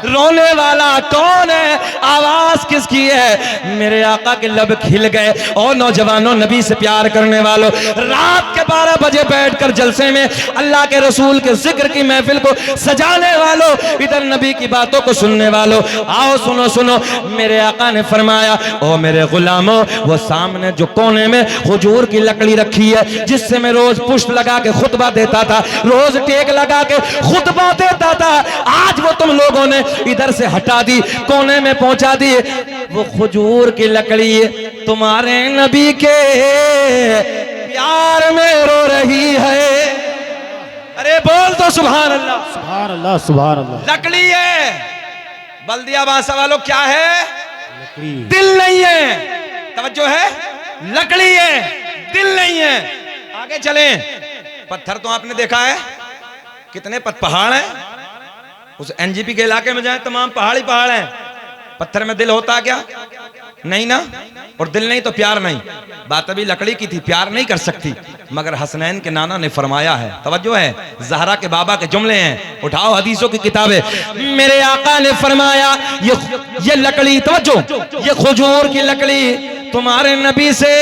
Speaker 1: रोने वाला कौन है, आवाज किसकी है। मेरे आका के लब खिल गए। और नौजवानों, नबी से प्यार करने वालों, रात के 12 बजे बैठकर जलसे में अल्लाह के रसूल के जिक्र की महफिल को सजाने वालों, इधर नबी की बातों को सुनने वालों, आओ सुनो सुनो। मेरे आका ने फरमाया ओ मेरे गुलामों, वो सामने जो कोने में खजूर की लकड़ी रखी है जिससे मैं रोज पुष्ट लगा के खुतबा देता था, रोज टेक लगा के खुतबा देता था, आज वो तुम लोगों ने इधर से हटा दी, कोने में पहुंचा दी। वो खजूर की लकड़ी तुम्हारे नबी के प्यार में रो रही है। अरे बोल तो सुभान अल्लाह,
Speaker 2: सुभान अल्लाह, सुभान अल्लाह।
Speaker 1: लकड़ी है, बल्दिया बासा वालों क्या है?
Speaker 2: लकड़ी।
Speaker 1: दिल नहीं है। तवज्जो है, लकड़ी है, दिल नहीं है। आगे चलें। पत्थर तो आपने देखा है कितने पहाड़ हैं, उस एनजीपी के इलाके में जाए तमाम पहाड़ ही पहाड़ हैं। पत्थर में दिल होता क्या? नहीं ना। और दिल नहीं तो प्यार नहीं। बात अभी लकड़ी की थी, प्यार नहीं कर सकती, मगर हसनैन के नाना ने फरमाया है। तवज्जो है, ज़हरा के बाबा के जुमले हैं, उठाओ हदीसों की किताबें। मेरे आका ने फरमाया ये लकड़ी, तवज्जो, ये खजूर की लकड़ी तुम्हारे नबी से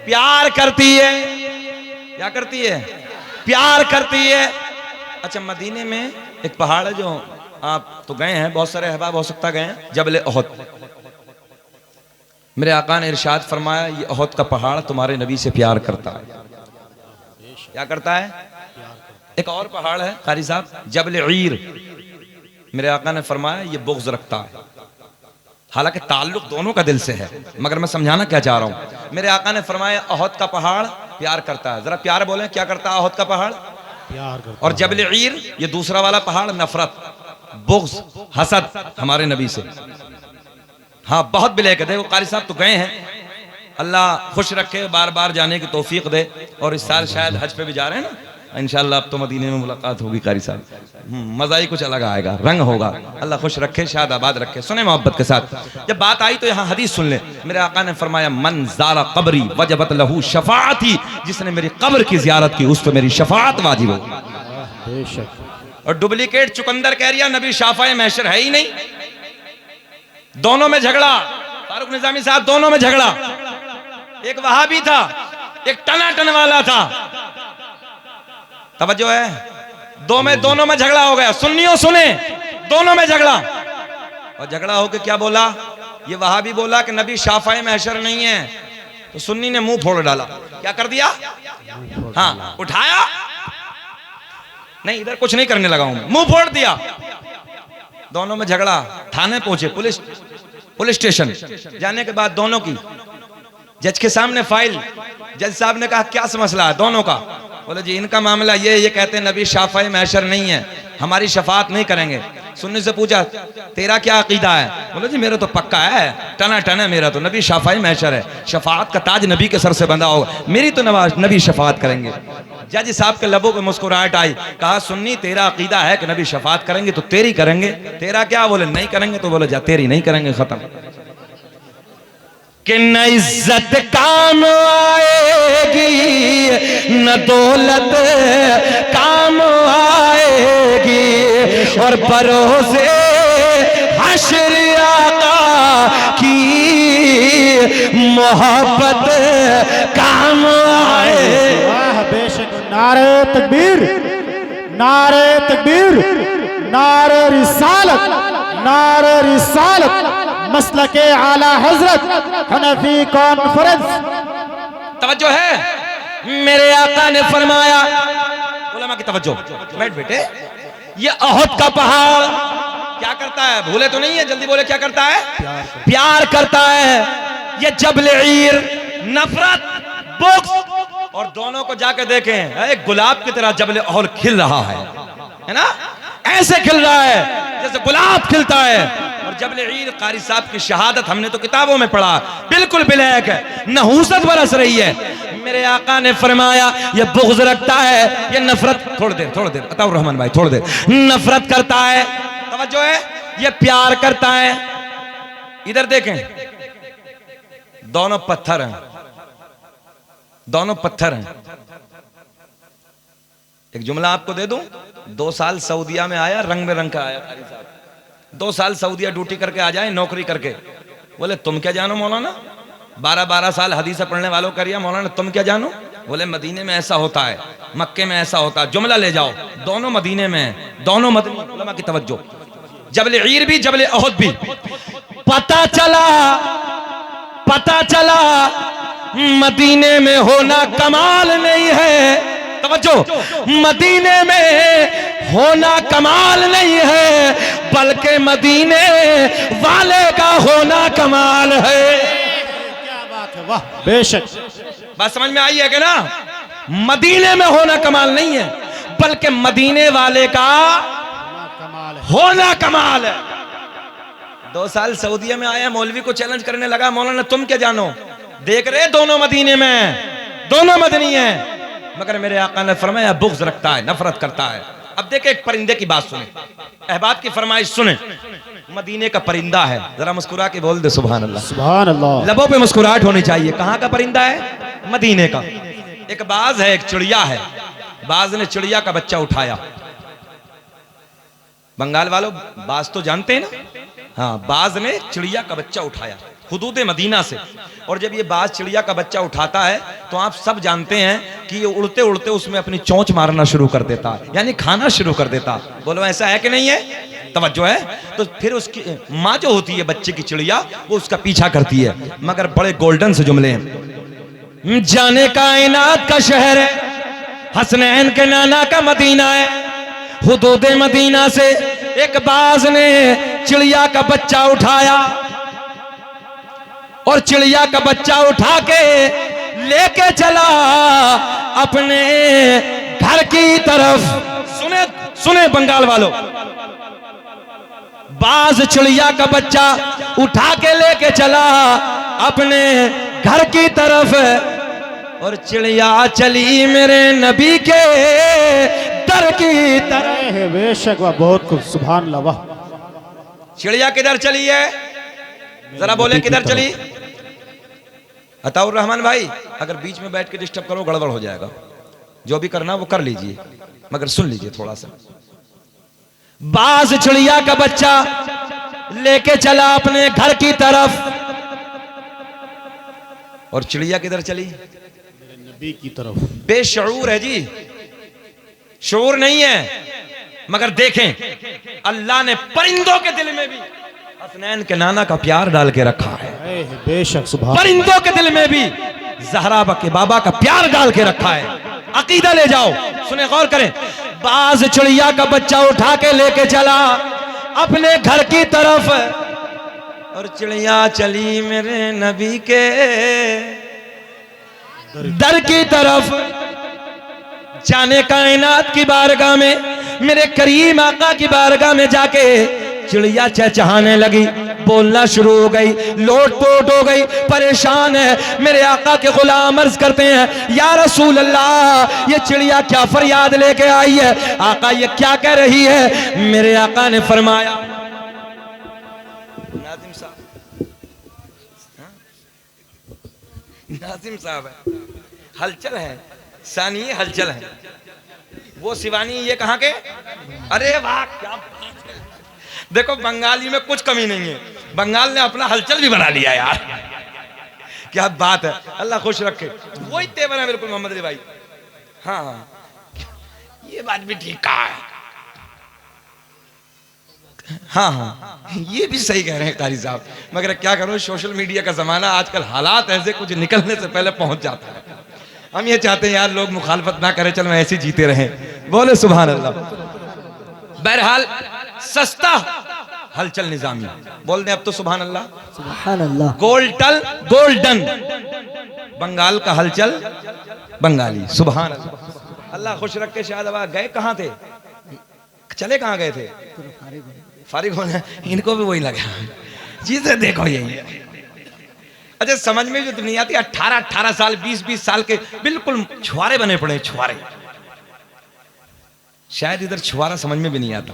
Speaker 1: प्यार करती है। क्या करती है? प्यार करती है। अच्छा, मदीने में एक पहाड़ है जो आप तो गए हैं, बहुत सारे अहबाब हो सकता गए हैं, जबल ओहद। मेरे आका ने इरशाद फरमाया ये ओहद का पहाड़ तुम्हारे नबी से प्यार करता है। क्या करता है? एक और पहाड़ है कारी साहब, जबल ईर। मेरे आका ने फरमाया ये बुग़्ज़ रखता है। हालांकि ताल्लुक दोनों का दिल से है, मगर मैं समझाना क्या चाह रहा हूं। मेरे आका ने फरमाया ओहद का पहाड़ प्यार करता है। जरा प्यार बोलें, क्या करता है ओहद का पहाड़?
Speaker 2: प्यार करता
Speaker 1: और जबल ईर ये दूसरा वाला पहाड़ नफरत, बुग़्ज़, हसद हमारे नबी से। हाँ बहुत बिलेक है। देखो कारी साहब तो गए हैं, अल्लाह खुश रखे, बार बार जाने की तौफीक दे। और इस साल शायद हज पे भी जा रहे हैं ना, इंशाल्लाह अब तो मदीने में मुलाकात होगी कारी साहब, मजा ही कुछ अलग आएगा, रंग होगा। अल्लाह खुश रखे, शाद आबाद रखे। सुने मोहब्बत के साथ, जब बात आई तो यहाँ हदीस सुन ले। मेरे आका ने फरमाया मन ज़ारा कब्री वजबत लहू शफाअती, जिसने मेरी कब्र की जियारत की उस पर मेरी शफाअत वाजिब होगी।
Speaker 2: बेशक।
Speaker 1: और डुप्लीकेट चुकंदर कह रिया नबी शाफाए महशर है ही नहीं। दोनों में झगड़ा, फारूक निजामी साहब, दोनों में झगड़ा। एक वहाबी था, एक टनाटन वाला था। तवज्जो है, दोनों में झगड़ा हो गया। सुन्नियों सुने, दोनों में झगड़ा। और झगड़ा होके क्या बोला, ये वहाबी बोला कि नबी शाफाए महशर नहीं है, तो सुन्नी ने मुंह फोड़ डाला। क्या कर दिया, हाँ उठाया, नहीं इधर कुछ नहीं करने लगा हूं मैं, मुंह फोड़ दिया। दोनों में झगड़ा, थाने पहुंचे, पुलिस स्टेशन। जाने के बाद दोनों की जज के सामने फाइल, जज साहब ने कहा क्या मसला है दोनों का। बोले जी इनका मामला ये कहते हैं नबी शाफाए महशर नहीं है, हमारी शफाअत नहीं करेंगे। सुन्नी से पूछा तेरा क्या अकीदा है, बोले जी मेरा तो पक्का है, टना टना मेरा तो, नबी शाफाए महशर है, शफाअत का ताज नबी के सर से बंधा होगा, मेरी तो नबी शफाअत करेंगे। जज साहब के लबों पे मुस्कुराहट आई। कहा सुन्नी तेरा अकीदा है कि नबी शफाअत करेंगे तो तेरी करेंगे, तेरा क्या, बोले नहीं करेंगे, तो बोले जा तेरी नहीं करेंगे, खत्म। कि न इज्जत काम आएगी न दौलत काम आएगी, और भरोसे हश्र आका की मोहब्बत काम आएगी।
Speaker 2: वाह बेशक। नारे तकबीर, नारे तकबीर, नारे रिसालत, नारे रिसालत, मसलके आला हजरत हनफी कॉन्फ्रेंस।
Speaker 1: तवज्जो है, मेरे आका ने फरमाया, उलमा की तवज्जो, बैठ बेटे, ये अहद का पहाड़ क्या करता है, भूले तो नहीं है, जल्दी बोले क्या करता है, प्यार करता है। ये जबल ईर नफरत, बुग़्ज़, और दोनों को जाके देखें, एक गुलाब की तरह जबल अहद खिल रहा है ना, ऐसे खिल रहा है जैसे गुलाब खिलता है। और जबल ईर कारी साहब की शहादत हमने तो किताबों में पढ़ा, बिल्कुल बिलैक है, नहूसत बरस रही है। मेरे आका ने फरमाया ये बुग़्ज़ रखता है, ये नफरत, थोड़ी देर अताउर रहमान भाई, थोड़ी देर, नफरत करता है, तवज्जो है, ये प्यार करता है। इधर देखें, दोनों पत्थर हैं, दोनों पत्थर हैं। एक जुमला आपको दे दूं, 2 साल सऊदिया में आया, रंग में रंग का आया। 2 साल सऊदिया ड्यूटी करके आ जाए, नौकरी करके। बोले तुम क्या जानो मौलाना, 12-12 साल हदीस पढ़ने वालों करिए, मौलाना तुम क्या जानो। बोले मदीने में ऐसा होता है, मक्के में ऐसा होता है। जुमला ले जाओ, दोनों मदीने में, दोनों मदीने। उलमा की तवज्जो, जबल ईर भी जबल अहद भी। पता चला मदीने में होना कमाल नहीं है, तवज्जो, मदीने में होना कमाल नहीं है, बल्कि मदीने वाले का होना कमाल है।
Speaker 2: क्या बात है, वाह बेशक।
Speaker 1: बात समझ में आई है कि ना, मदीने में होना कमाल नहीं है, बल्कि मदीने वाले का होना कमाल है। 2 साल सऊदीया में आया, मौलवी को चैलेंज करने लगा, मौलाना तुम क्या जानो, देख रहे दोनों मदीने में, दोनों मदनी हैं, मगर मेरे आका ने फरमाया बुग़्ज़ रखता है, नफरत करता है। अब देखे एक परिंदे की बात सुने, अहबाब की फरमाइश सुने। मदीने का परिंदा है, जरा मुस्कुरा के बोल दे सुभान अल्लाह।
Speaker 2: सुभान अल्लाह।
Speaker 1: लबों पे मुस्कुराहट होनी चाहिए। कहाँ का परिंदा है, मदीने का। एक बाज है, एक चिड़िया है। बाज ने चिड़िया का बच्चा उठाया। बंगाल वालों बाज तो जानते हैं ना, हाँ, बाज ने चिड़िया का बच्चा उठाया हुदूद मदीना से। और जब ये बाज चिड़िया का बच्चा उठाता है तो आप सब जानते हैं कि ये उड़ते उड़ते उसमें अपनी चोंच मारना शुरू कर देता, यानी खाना शुरू कर देता। बोलो ऐसा है कि नहीं है, तवज्जो है। तो फिर उसकी माँ जो होती है बच्चे की चिड़िया, वो उसका पीछा करती है। मगर बड़े गोल्डन से जुमले हैं, जाने कायनात का शहर है, हसनैन के नाना का मदीना है, हुदूद मदीना से एक बाज ने चिड़िया का बच्चा उठाया और चिड़िया का बच्चा उठा के लेके चला अपने घर घर की तरफ, सुने सुने बंगाल वालों, बाज चिड़िया का बच्चा उठा के लेके चला अपने घर की तरफ, और चिड़िया चली मेरे नबी के दर की तरफ।
Speaker 2: है बेशक वाह, बहुत खूब, सुभान अल्लाह, वाह।
Speaker 1: चिड़िया किधर चली है, जरा बोले किधर चली? अताउर रहमान भाई, अगर बीच में बैठ के डिस्टर्ब करो गड़बड़ हो जाएगा। जो भी करना वो कर लीजिए, मगर सुन लीजिए थोड़ा सा। बाज चिड़िया का बच्चा लेके चला अपने घर की तरफ, और चिड़िया किधर चली?
Speaker 2: नबी की तरफ।
Speaker 1: बेशऊर है जी, शऊर नहीं है। मगर देखें, अल्लाह ने परिंदों के दिल में भी हसनैन के नाना का प्यार डाल के रखा है।
Speaker 2: बेशक सुभान।
Speaker 1: परिंदों के दिल में भी ज़हरा के बाबा का प्यार डाल के रखा है। अकीदा ले जाओ, सुने गौर करें। बाज चिड़िया का बच्चा उठा के लेके चला अपने घर की तरफ, और चिड़िया चली मेरे नबी के दर की तरफ। जाने कायनात की बारगाह में, मेरे करीम आका की बारगाह में जाके चिड़िया चहचहाने लगी, बोलना शुरू हो गई, लोट पोट हो गई, परेशान है। मेरे आका के गुलाम अर्ज करते हैं, या रसूल अल्लाह, ये चिड़िया क्या फरियाद लेके आई है? आका ये क्या कह रही है? मेरे आका ने फरमाया, नाजिम साहब, नाजिम साहब है, हलचल है, सानी हलचल है। वो शिवानी ये कहाँ के? अरे वाह, क्या देखो, बंगाली में कुछ कमी नहीं है, बंगाल ने अपना हलचल भी बना लिया यार। क्या बात है, अल्लाह खुश रखे। वही तेवर है बिल्कुल मोहम्मद अली भाई। हाँ, ये बात भी ठीक कहा है। हाँ हाँ, ये भी सही कह रहे हैं कारी साहब, मगर क्या करो, सोशल मीडिया का जमाना, आजकल हालात ऐसे, कुछ निकलने से पहले पहुंच जाता है। हम ये चाहते हैं यार लोग मुखालफत ना करें, चल मैं ऐसे जीते रहें। बोले सुभान अल्लाह। बहरहाल सस्ता हलचल निजामी बोल दें अब तो, सुभान अल्लाह,
Speaker 3: सुभान अल्लाह।
Speaker 1: गोल्डन बंगाल का हलचल बंगाली, सुभान अल्लाह। अल्लाह खुश रख के। शायद गए कहाँ थे, चले कहाँ गए थे? फारिग होने, इनको भी वही लगा। चीजें देखो यही है। अच्छा, समझ में जो दुनिया आती, 18 साल 20 साल के बिल्कुल छुआरे बने पड़े, छुआरे। शायद इधर छुआरा समझ में भी नहीं आता।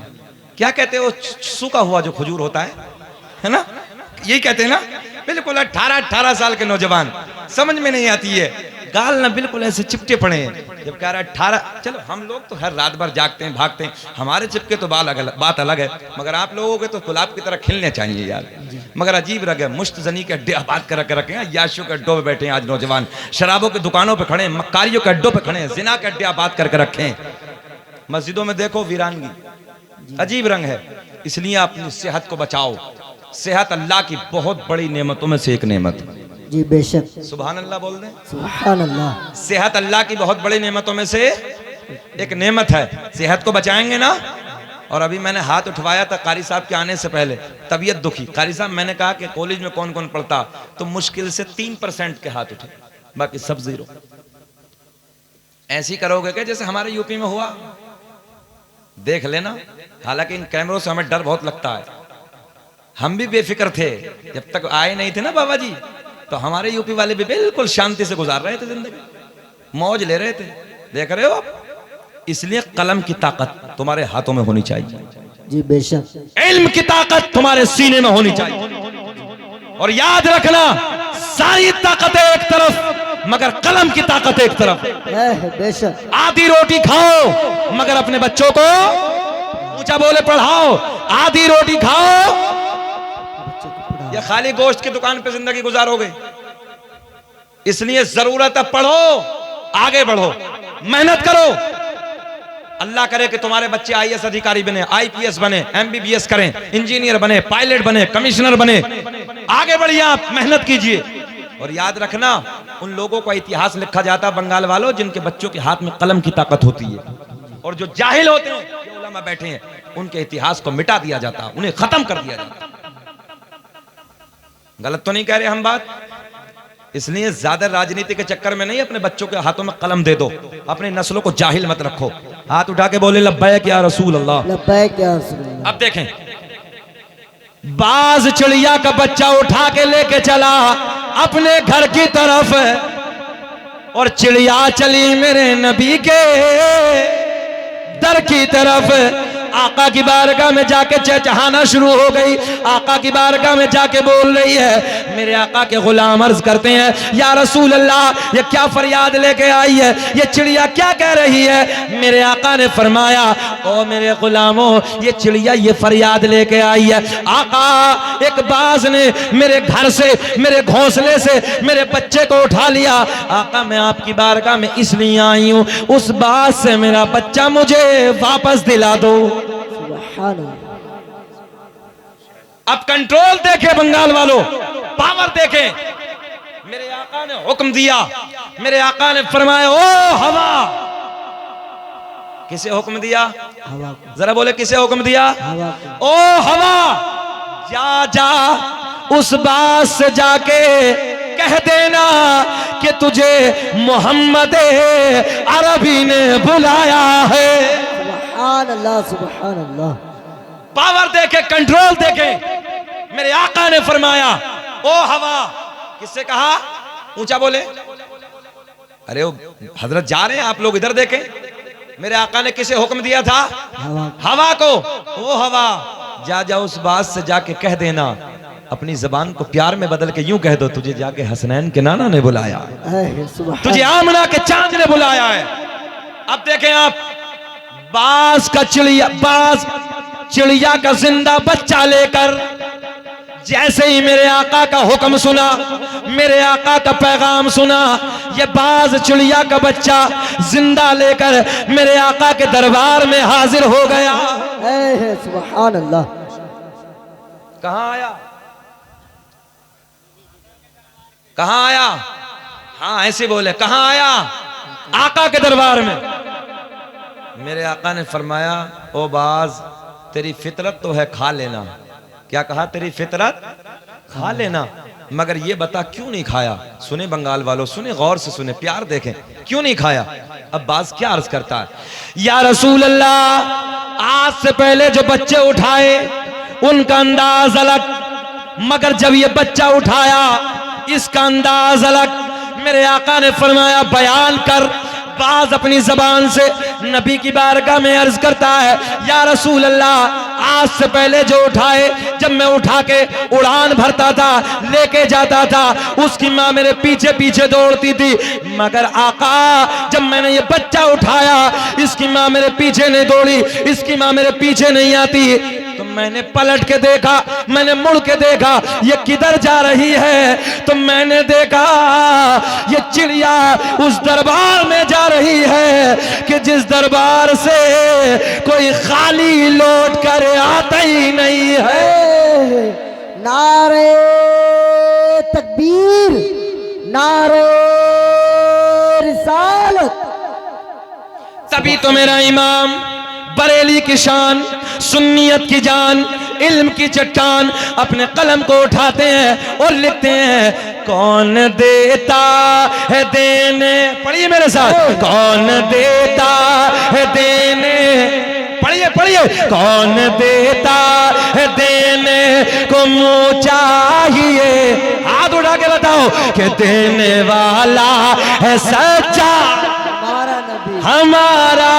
Speaker 1: क्या कहते हैं वो सूखा हुआ जो खजूर होता है ना, यही कहते हैं ना। बिल्कुल 18 साल के नौजवान, समझ में नहीं आती है, गाल ना बिल्कुल ऐसे चिपटे पड़े हैं। जब कह रहा 18, चलो हम लोग तो हर रात भर जागते हैं, भागते हैं, हमारे चिपके तो बात अलग है, मगर आप लोगों के तो गुलाब की तरह खिलने चाहिए यार। मगर अजीब रग है, मुश्तजनी के अड्डे आबाद कर रखे हैं, याशियों के अड्डों पे बैठे हैं आज नौजवान, शराबों की दुकानों पे खड़े हैं, मक्कारियों के अड्डों पे खड़े हैं, जिना के अड्डे आबाद करके रखे हैं। मस्जिदों में देखो वीरानगी, अजीब रंग है। इसलिए अपनी सेहत को बचाओ। सेहत अल्लाह की बहुत बड़ी नेमतों में से एक नेमत
Speaker 3: जी बेशक,
Speaker 1: सुभान अल्लाह बोल दें।
Speaker 3: सुभान अल्लाह।
Speaker 1: सेहत अल्लाह की बहुत बड़ी नेमतों में से एक नेमत है। सेहत को बचाएंगे ना। और अभी मैंने हाथ उठवाया था कारी साहब के आने से पहले, तबीयत दुखी। कारी साहब, मैंने कहा कि कॉलेज में कौन कौन पढ़ता, तो मुश्किल से 3% के हाथ उठे, बाकी सब जीरो। ऐसी करोगे क्या जैसे हमारे यूपी में हुआ? देख लेना। हालांकि इन कैमरों से हमें डर बहुत लगता है। हम भी बेफिक्र थे जब तक आए नहीं थे ना बाबा जी, तो हमारे यूपी वाले भी बिल्कुल शांति से गुजार रहे थे जिंदगी, मौज ले रहे थे। देख रहे हो आप। इसलिए कलम की ताकत तुम्हारे हाथों में होनी चाहिए
Speaker 3: जी बेशक।
Speaker 1: इल्म की ताकत तुम्हारे सीने में होनी चाहिए। और याद रखना, सारी ताकतें एक तरफ, मगर कलम की ताकत एक तरफ।
Speaker 3: बेशक।
Speaker 1: आधी रोटी खाओ मगर अपने बच्चों को ऊंचा बोले पढ़ाओ। आधी रोटी खाओ या खाली गोश्त की दुकान पे जिंदगी गुजारोगे। इसलिए जरूरत है पढ़ो, आगे बढ़ो, मेहनत करो। अल्लाह करे कि तुम्हारे बच्चे आईएएस अधिकारी बने, आईपीएस बने, एमबीबीएस करें, इंजीनियर बने, पायलट बने, कमिश्नर बने। आगे बढ़िए, आप मेहनत कीजिए। और याद रखना, उन लोगों का इतिहास लिखा जाता है बंगाल वालों जिनके बच्चों के हाथ में कलम की ताकत होती है। और जो जाहिल होते हैं, जो उलमा बैठे हैं, उनके इतिहास को मिटा दिया जाता, उन्हें खत्म कर दिया जाता। गलत तो नहीं कह रहे हम बात? इसलिए ज्यादा राजनीति के चक्कर में नहीं अपने बच्चों के हाथों में कलम दे दो, अपनी नस्लों को जाहिल मत रखो। हाथ उठा के बोले लब्बैक या रसूल अल्लाह।
Speaker 3: लब्बैक या रसूल अल्लाह।
Speaker 1: अब देखें, बाज चिड़िया का बच्चा उठा के लेके चला अपने घर की तरफ, और चिड़िया चली मेरे नबी के दर की तरफ। आका की बारगाह में जाके चहचहाना शुरू हो गई। आका की बारगाह में जाके बोल रही है, मेरे आका के गुलाम अर्ज करते हैं या रसूल अल्लाह, ये क्या फरियाद लेके आई है, ये चिड़िया क्या कह रही है। मेरे आका ने फरमाया, ओ मेरे गुलामों, ये चिड़िया ये फरियाद लेके आई है, आका एक बाज ने मेरे घर से, मेरे घोंसले से मेरे बच्चे को उठा लिया। आका मैं आपकी बारगाह में इसलिए आई हूं, उस बाज से मेरा बच्चा मुझे वापस दिला दो। अब कंट्रोल देखे बंगाल वालों, पावर देखे। मेरे आका ने हुक्म दिया, मेरे आका ने फरमाया, ओ हवा। किसे हुक्म दिया?
Speaker 3: हवा को।
Speaker 1: जरा बोले किसे हुक्म दिया?
Speaker 3: हवा को।
Speaker 1: ओ हवा, जा जा उस बात से जाके कह देना कि तुझे मोहम्मद अरबी ने बुलाया है।
Speaker 3: सुभान अल्लाह, सुभान अल्लाह।
Speaker 1: पावर देखे, कंट्रोल देखे। मेरे आका ने फरमाया, ओ हवा। किससे कहा? ऊंचा बोले। अरे वो हजरत जा रहे हैं, आप लोग इधर देखें। मेरे आका ने किसे हुक्म दिया था? हवा को। ओ हवा, जा जा उस बात से जाके कह देना, अपनी जबान को प्यार में बदल के यूं कह दो, तुझे जाके हसनैन के नाना ने बुलाया है, तुझे आमना के चांद ने बुलाया है। अब देखें आप, बाज का चिड़िया, बाज चिड़िया का जिंदा बच्चा लेकर जैसे ही मेरे आका का हुक्म सुना, मेरे आका का पैगाम सुना, ये बाज चिड़िया का बच्चा जिंदा लेकर मेरे आका के दरबार में हाजिर हो गया।
Speaker 3: सुभान अल्लाह।
Speaker 1: कहां आया? कहां आया? हाँ ऐसे बोले, कहां आया? आका के दरबार में। मेरे आका ने फरमाया, ओ बाज, तेरी फितरत तो है, खा लेना। क्या कहा? तेरी फितरत खा लेना, मगर ये बता क्यों नहीं खाया? सुने बंगाल वालों, सुने गौर से सुने, प्यार देखें, क्यों नहीं खाया? अब बाज क्या अर्ज करता है, या रसूल अल्लाह, आज से पहले जो बच्चे उठाए उनका अंदाज अलग, मगर जब ये बच्चा उठाया इसका अंदाज अलग। मेरे आका ने फरमाया, बयान कर। बाज अपनी जबान से नबी की बारगाह में अर्ज करता है, या रसूल अल्लाह, आज से पहले जो उठाए, जब मैं उठा के उड़ान भरता था, लेके जाता था, उसकी माँ मेरे पीछे पीछे दौड़ती थी, मगर आका जब मैंने ये बच्चा उठाया, इसकी माँ मेरे पीछे नहीं दौड़ी, इसकी माँ मेरे पीछे नहीं आती। तो मैंने पलट के देखा, मैंने मुड़ के देखा, ये किधर जा रही है? तो मैंने देखा ये चिड़िया उस दरबार में जा रही है कि जिस दरबार से कोई खाली लौट कर आता ही नहीं है।
Speaker 3: नारे तकबीर, नारे रिसालत।
Speaker 1: तभी तो मेरा इमाम बरेली की शान, सुन्नियत की जान, इल्म की चट्टान अपने कलम को उठाते हैं और लिखते हैं, कौन देता है देने, पढ़िए मेरे साथ, कौन देता है देने, पढ़िए पढ़िए, कौन देता है देने को मुँह चाहिए, हाथ उठा के बताओ कि देने वाला है सच्चा हमारा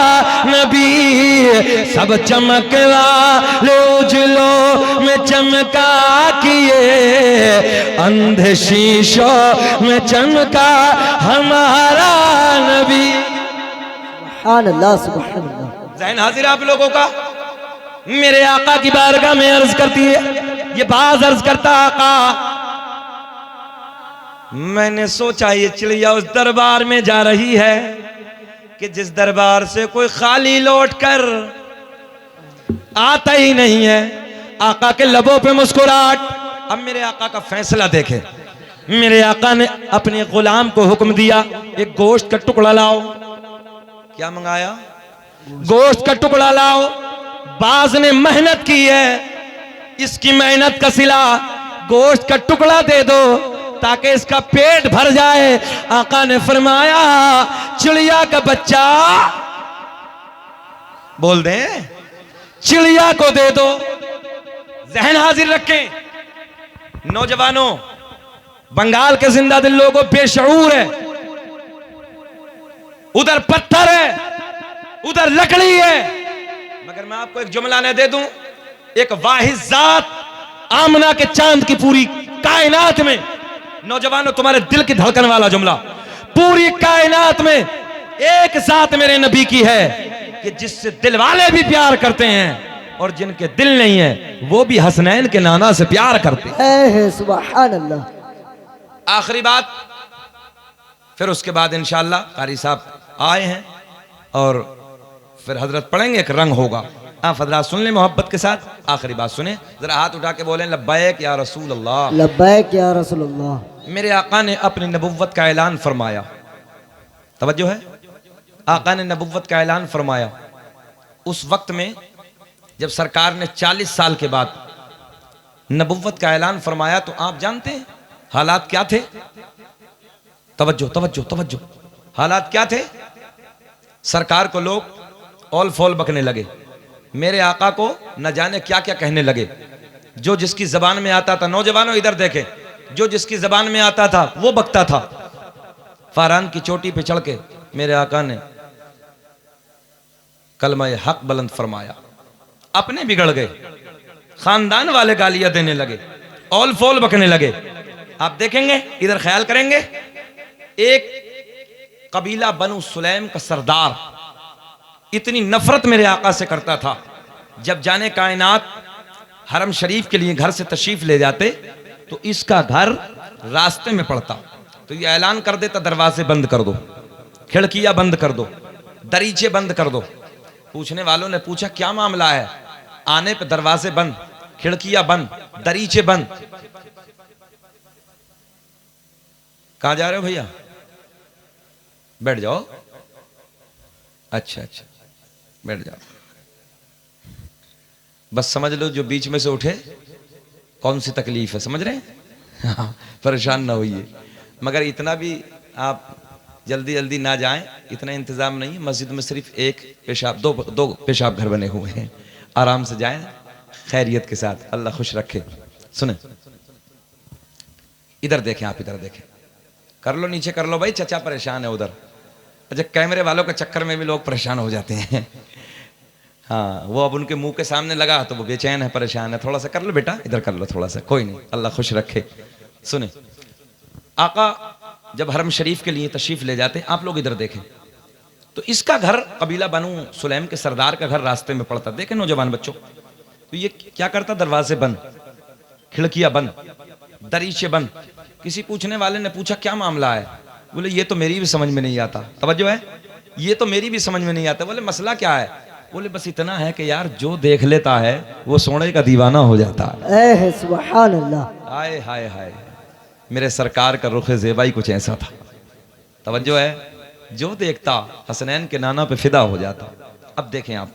Speaker 1: नबी। सब चमकवा ले उजलों में चमका किए, अंधे शीशों में चमका हमारा नबी।
Speaker 3: सुभान अल्लाह, सुभान अल्लाह।
Speaker 1: ज़हन हाजिर आप लोगों का? मेरे आका की बारगाह में अर्ज करती है, ये बाज अर्ज करता, आका मैंने सोचा ये चिड़िया उस दरबार में जा रही है कि जिस दरबार से कोई खाली लौट कर आता ही नहीं है। आका के लबों पे मुस्कुराहट। अब मेरे आका का फैसला देखे। मेरे आका ने अपने गुलाम को हुक्म दिया, एक गोश्त का टुकड़ा लाओ। क्या मंगाया? गोश्त का टुकड़ा लाओ। बाज ने मेहनत की है, इसकी मेहनत का सिला गोश्त का टुकड़ा दे दो। ताकि इसका पेट भर जाए। आका ने फरमाया चिड़िया का बच्चा बोल दे, चिड़िया को दे दो। जहन हाजिर रखें नौजवानों, बंगाल के जिंदा दिल लोगों बेशऊर है, उधर पत्थर है, उधर लकड़ी है, मगर मैं आपको एक जुमला ने दे दूं, एक वाहिद जात आमना के चांद की पूरी कायनात में, नौजवानों तुम्हारे दिल की धड़कन वाला जुमला, पूरी कायनात में एक जात मेरे नबी की है कि जिससे दिल वाले भी प्यार करते हैं और जिनके दिल नहीं है वो भी हसनैन के नाना से प्यार करते हैं।
Speaker 3: सुभान अल्लाह।
Speaker 1: आखिरी बात, फिर उसके बाद इंशाअल्लाह कारी साहब आए हैं और फिर हजरत पढ़ेंगे, एक रंग होगा। आप हजरात सुन लें मोहब्बत के साथ। आखिरी बात सुने, जरा हाथ उठा के बोलें लब्बैक या रसूल अल्लाह,
Speaker 3: लब्बैक या रसूल अल्लाह।
Speaker 1: मेरे आका ने अपनी नबुव्वत का ऐलान फरमाया। तवज्जो है, आका ने नबुव्वत का ऐलान फरमाया उस वक्त में जब सरकार ने 40 साल के बाद नबुव्वत का ऐलान फरमाया। तो आप जानते हैं हालात क्या थे? तवज्जो तवज्जो तवज्जो, हालात क्या थे? सरकार को लोग ऑल फॉल बकने लगे, मेरे आका को न जाने क्या क्या कहने लगे। जो जिसकी जबान में आता था, नौजवानों इधर देखें, जो जिसकी जबान में आता था वो बकता था। फारान की चोटी पे चढ़ के मेरे आका ने कलमा हक बुलंद फरमाया। अपने बिगड़ गए, खानदान वाले गालियां देने लगे, ऑल फॉल बकने लगे। आप देखेंगे, इधर ख्याल करेंगे, एक कबीला बनु सुलैम का सरदार इतनी नफरत मेरे आका से करता था, जब जाने कायनात हरम शरीफ के लिए घर से तशरीफ ले जाते तो इसका घर रास्ते में पड़ता तो ये ऐलान कर देता दरवाजे बंद कर दो, खिड़कियां बंद कर दो, दरीचे बंद कर दो। पूछने वालों ने पूछा क्या मामला है? आने पे दरवाजे बंद, खिड़कियां बंद, दरीचे बंद। कहां जा रहे हो भैया? बैठ जाओ। अच्छा अच्छा, बैठ जाओ। बस समझ लो जो बीच में से उठे कौन सी तकलीफ है, समझ रहे हैं? हाँ, परेशान ना होइए, मगर इतना भी आप जल्दी जल्दी ना जाएं, इतना इंतजाम नहीं है। मस्जिद में सिर्फ एक पेशाब, दो पेशाब घर बने हुए हैं, आराम से जाएं खैरियत के साथ, अल्लाह खुश रखे। सुने, इधर देखें, आप इधर देखें, कर लो नीचे कर लो भाई, चचा परेशान है उधर। अच्छा, कैमरे वालों के चक्कर में भी लोग परेशान हो जाते हैं। हाँ, वो अब उनके मुंह के सामने लगा तो वो बेचैन है, परेशान है। थोड़ा सा कर लो बेटा, इधर कर लो थोड़ा सा, कोई नहीं, अल्लाह खुश रखे। सुने, आका जब हरम शरीफ के लिए तशरीफ ले जाते, आप लोग इधर देखें तो इसका घर कबीला बनु सुलैम के सरदार का घर रास्ते में पड़ता। देखें नौजवान बच्चों, तो ये क्या करता? दरवाजे बंद, खिड़कियां बंद, दरीचे बंद। किसी पूछने वाले ने पूछा क्या मामला है? बोले ये तो मेरी भी समझ में नहीं आता। तवज्जो है, ये तो मेरी भी समझ में नहीं आता। बोले मसला क्या है? बोले बस इतना है कि यार जो देख लेता है वो सोने का दीवाना हो जाता है।
Speaker 3: सुभान अल्लाह।
Speaker 1: हाय हाय हाय, मेरे सरकार का रुख ज़ेबाई कुछ ऐसा था। तवज्जो है, जो देखता हसनैन के नाना पे फिदा हो जाता। अब देखें आप,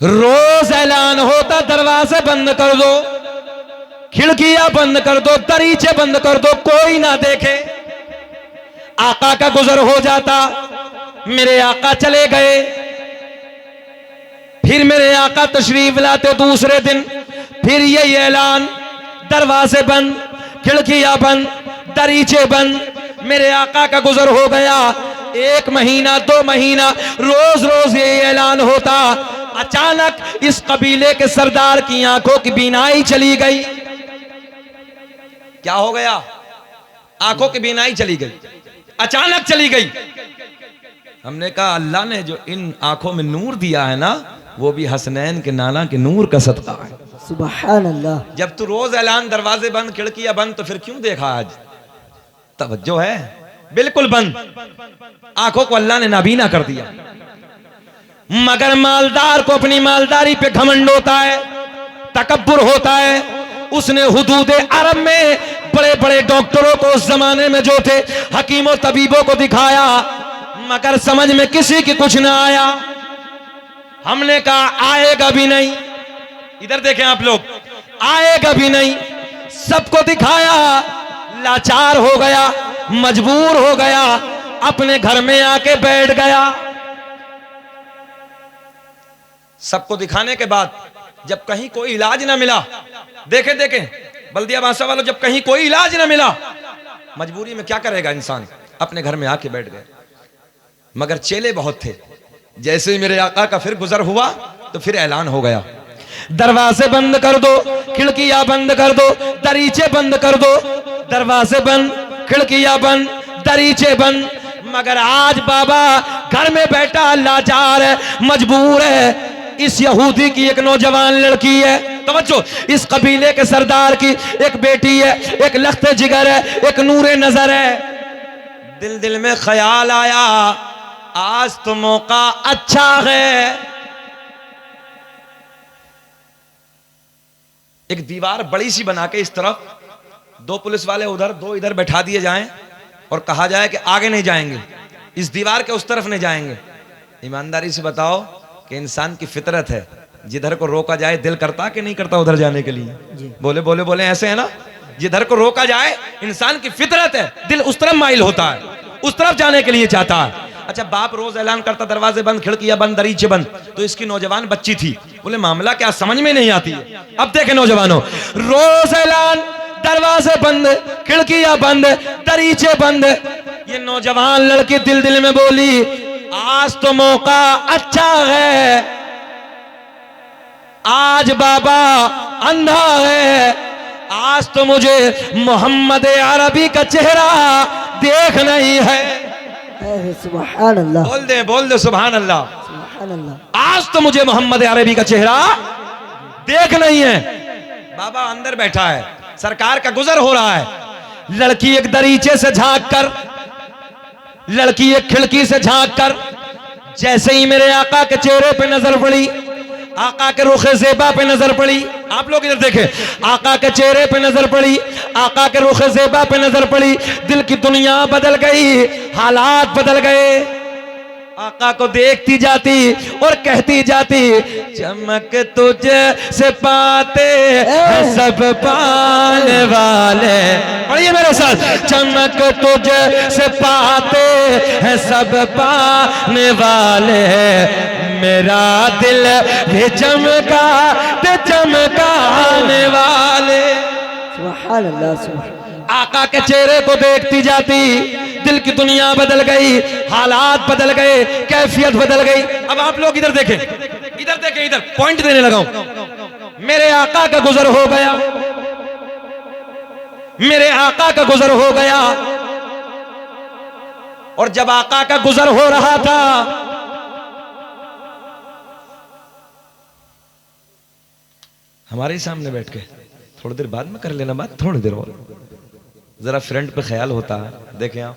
Speaker 1: रोज ऐलान होता दरवाजे बंद कर दो, खिड़कियां बंद कर दो, दरीचे बंद कर दो, कोई ना देखे। आका का गुजर हो जाता, मेरे आका चले गए, फिर मेरे आका तशरीफ लाते दूसरे दिन, फिर यही ऐलान, दरवाजे बंद, खिड़कियां बंद, दरीचे बंद। मेरे आका का गुजर हो गया 1 महीना 2 महीना, रोज रोज ये ऐलान होता। अचानक इस कबीले के सरदार की आंखों की बीनाई चली गई। क्या हो गया? आंखों की बीनाई चली गई, अचानक चली गई। हमने कहा अल्लाह ने जो इन आंखों में नूर दिया है ना, वो भी हसनैन के नाना के नूर का सदका है।
Speaker 3: सुभान अल्लाह।
Speaker 1: जब तू रोज ऐलान, दरवाजे बंद, खिड़कियां बंद, तो फिर क्यों देखा आज? तवज्जो है, बिल्कुल बंद। आंखों को अल्लाह ने नाबीना कर दिया। मगर मालदार को अपनी मालदारी पे घमंड होता है, तकब्बुर होता है। उसने हुदूदे अरब में बड़े बड़े डॉक्टरों को उस जमाने में जो थे, हकीमों तबीबों को दिखाया, मगर समझ में किसी की कुछ ना आया। हमने कहा आएगा भी नहीं। इधर देखें आप लोग, आएगा भी नहीं। सबको दिखाया लाचार हो गया, मजबूर हो गया, अपने घर में आके बैठ गया। सबको दिखाने के बाद जब कहीं कोई इलाज ना मिला, देखे देखे बल्दिया बादशाह वालों, जब कहीं कोई इलाज ना मिला, मजबूरी में क्या करेगा इंसान, अपने घर में आके बैठ गए। मगर चेले बहुत थे। जैसे ही मेरे आका का फिर गुजर हुआ तो फिर ऐलान हो गया, दरवाजे बंद कर दो, खिड़कियां बंद कर दो, दरीचे बंद कर दो। दरवाजे बंद, खिड़कियां बंद, दरीचे बंद। मगर आज बाबा घर में बैठा लाचार है, मजबूर है। इस यहूदी की एक नौजवान लड़की है, तवज्जो, इस कबीले के सरदार की एक बेटी है, एक लख्ते जिगर है, एक नूरे नजर है। दिल दिल में ख्याल आया, आज तो मौका अच्छा है। एक दीवार बड़ी सी बना के इस तरफ, दो पुलिस वाले उधर, दो इधर बैठा दिए जाएं और कहा जाए कि आगे नहीं जाएंगे, इस दीवार के उस तरफ नहीं जाएंगे। ईमानदारी से बताओ कि इंसान की फितरत है, जिधर को रोका जाए दिल करता कि नहीं करता उधर जाने के लिए? बोले बोले बोले, ऐसे है ना? जिधर को रोका जाए, इंसान की फितरत है, दिल उस तरफ माइल होता है, उस तरफ जाने के लिए चाहता है। अच्छा, बाप रोज ऐलान करता दरवाजे बंद, खिड़कियां बंद, दरीचे बंद, तो इसकी नौजवान बच्ची थी। बोले मामला क्या, समझ में नहीं आती है। अब देखे नौजवानों, रोज ऐलान, दरवाजे बंद, खिड़कियां बंद, दरीचे बंद। ये नौजवान लड़की दिल दिल में बोली, आज तो मौका अच्छा है, आज बाबा अंधा है, आज तो मुझे मोहम्मद अरबी का चेहरा देखना ही है।
Speaker 3: सुभान अल्लाह,
Speaker 1: बोल दे सुभान अल्लाह।
Speaker 3: सुभान अल्लाह।
Speaker 1: आज तो मुझे मोहम्मद अरबी का चेहरा देखना ही है। बाबा अंदर बैठा है, सरकार का गुजर हो रहा है। लड़की एक दरीचे से झांक कर, लड़की एक खिड़की से झांक कर, जैसे ही मेरे आका के चेहरे पे नजर पड़ी, आका के रुखे ज़ेबा पे नजर पड़ी, आप लोग इधर देखें, आका के चेहरे पे नजर पड़ी, आका के रुखे ज़ेबा पे नजर पड़ी, दिल की दुनिया बदल गई, हालात बदल गए। आका को देखती जाती और कहती जाती, चमक तुझे से पाते हैं सब पाने वाले। पढ़िए मेरे साथ, चमक तुझे से पाते हैं सब पाने वाले, मेरा दिल भी चमका ते चमकाने वाले।
Speaker 3: सुभान अल्लाह, सुभान।
Speaker 1: आका के चेहरे को देखती जाती, दिल की दुनिया बदल गई, हालात बदल गए, कैफियत बदल गई। अब आप लोग इधर देखें, इधर देखें, इधर पॉइंट देने लगा हूं। मेरे आका का गुजर हो गया, मेरे आका का गुजर हो गया। और जब आका का गुजर हो रहा था, हमारे सामने बैठ के, थोड़ी देर बाद में कर लेना बात, थोड़ी देर और, जरा फ्रंट पे ख्याल होता है। देखे आप,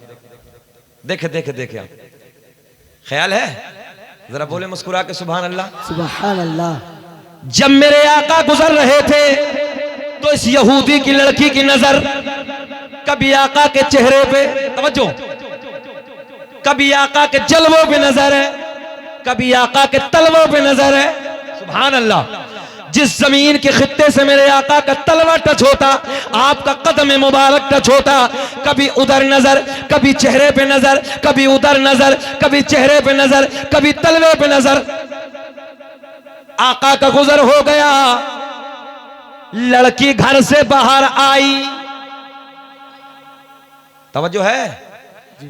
Speaker 1: देखे देखे देखे आप, ख्याल है? जरा बोले मुस्कुरा के सुभान अल्लाह।
Speaker 3: सुभान अल्लाह।
Speaker 1: जब मेरे आका गुजर रहे थे तो इस यहूदी की लड़की की नजर कभी आका के चेहरे पे, तवज्जो, कभी आका के जलवों पे नजर है, कभी आका के तलवों पे नजर है। सुभान अल्लाह। जिस जमीन के खित्ते से मेरे आका का तलवा टच होता, आपका कदम मुबारक टच होता, कभी उधर नजर, कभी चेहरे पे नजर, कभी उधर नजर, कभी चेहरे पे नजर, कभी तलवे पे नजर। आका का गुजर हो गया, लड़की घर से बाहर आई, तवज्जो है,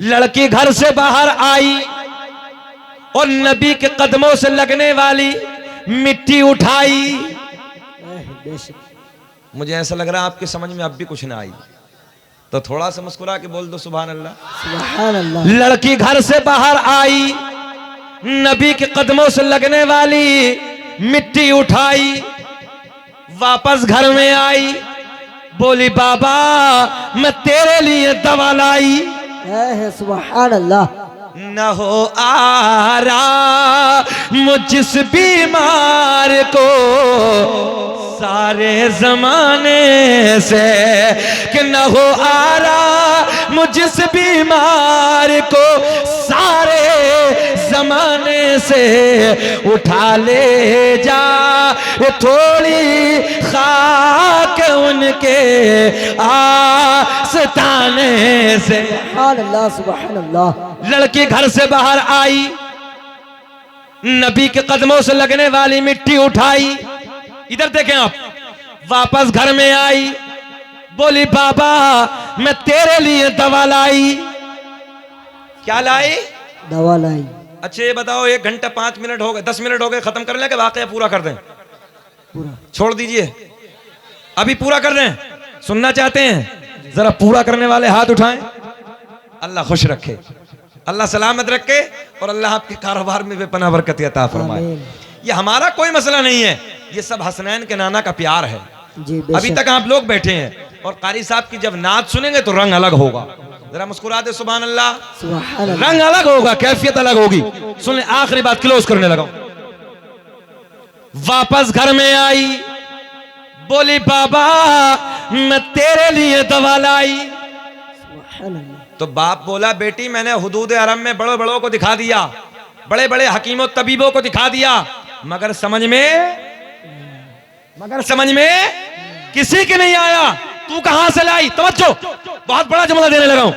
Speaker 1: लड़की घर से बाहर आई और नबी के कदमों से लगने वाली मिट्टी उठाई। मुझे ऐसा लग रहा है आपके समझ में अब भी कुछ ना आई, तो थोड़ा सा मुस्कुरा के बोल दो सुभान अल्लाह।
Speaker 3: सुभान अल्लाह।
Speaker 1: लड़की घर से बाहर आई, नबी के कदमों से लगने वाली मिट्टी उठाई, वापस घर में आई, बोली बाबा मैं तेरे लिए दवा लाई।
Speaker 3: सुभान अल्लाह।
Speaker 1: न हो आराम जिस बीमार को सारे जमाने से, कि न हो आराम जिस बीमार को सारे जमाने से उठा ले जा, ये थोड़ी खाक उनके आस्ताने से।
Speaker 3: सुभान अल्लाह सुभान अल्लाह।
Speaker 1: लड़की घर से बाहर आई, नबी के कदमों से लगने वाली मिट्टी उठाई, इधर देखें आप, वापस घर में आई, बोली बाबा मैं तेरे लिए दवा लाई। क्या लाई?
Speaker 3: दवा लाई।
Speaker 1: अच्छा ये बताओ, 1 घंटा 5 मिनट हो गए, 10 मिनट हो गए, खत्म कर लें कि वाकया पूरा कर दें?
Speaker 3: पूरा
Speaker 1: छोड़ दीजिए, अभी पूरा कर दें। सुनना चाहते हैं? जरा पूरा करने वाले हाथ उठाएं। अल्लाह खुश रखे, अल्लाह सलामत रखे और अल्लाह आपके कारोबार में बेपनाह बरकत अता फरमाए। ये हमारा कोई मसला नहीं है, ये सब हसनैन के नाना का प्यार है।
Speaker 3: जी
Speaker 1: अभी तक आप लोग बैठे हैं और कारी साहब की जब नात सुनेंगे तो रंग अलग होगा। जरा मुस्कुरा दे सुभान अल्लाह।
Speaker 3: सुभान अल्लाह।
Speaker 1: रंग अलग होगा, कैफियत अलग होगी। सुन, आखिरी बात क्लोज करने लगा। वापस घर में आई, बोली बाबा मैं तेरे लिए दवा लाई।
Speaker 3: सुभान अल्लाह।
Speaker 1: तो बाप बोला बेटी मैंने हुदूद हरम में बड़े बड़ों को दिखा दिया, बड़े बड़े हकीमों तबीबों को दिखा दिया, मगर समझ में किसी के नहीं आया। तू कहां से लाई? तवज्जो, बहुत बड़ा जुमला देने लगा हूं।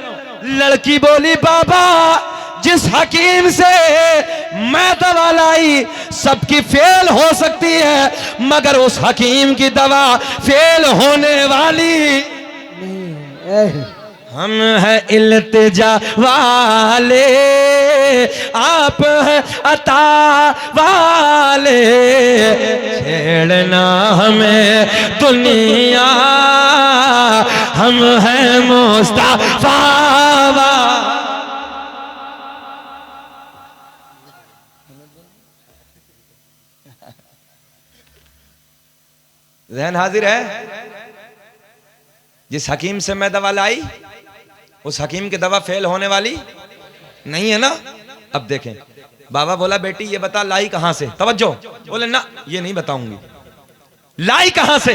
Speaker 1: लड़की बोली बाबा जिस हकीम से मैं दवा लाई सबकी फेल हो सकती है, मगर उस हकीम की दवा फेल होने वाली
Speaker 3: नहीं है।
Speaker 1: हम है इल्तिजा वाले, आप है अता वाले, छेड़ना हमें दुनिया, हम है मुस्तफा। ज़हन हाजिर है? जिस हकीम से मैं दवा लाई उस हकीम की दवा फेल होने वाली नहीं है ना। अब देखें, बाबा बोला बेटी ये बता लाई कहां से? तवज्जो, बोले ना ये नहीं बताऊंगी। लाई कहां से?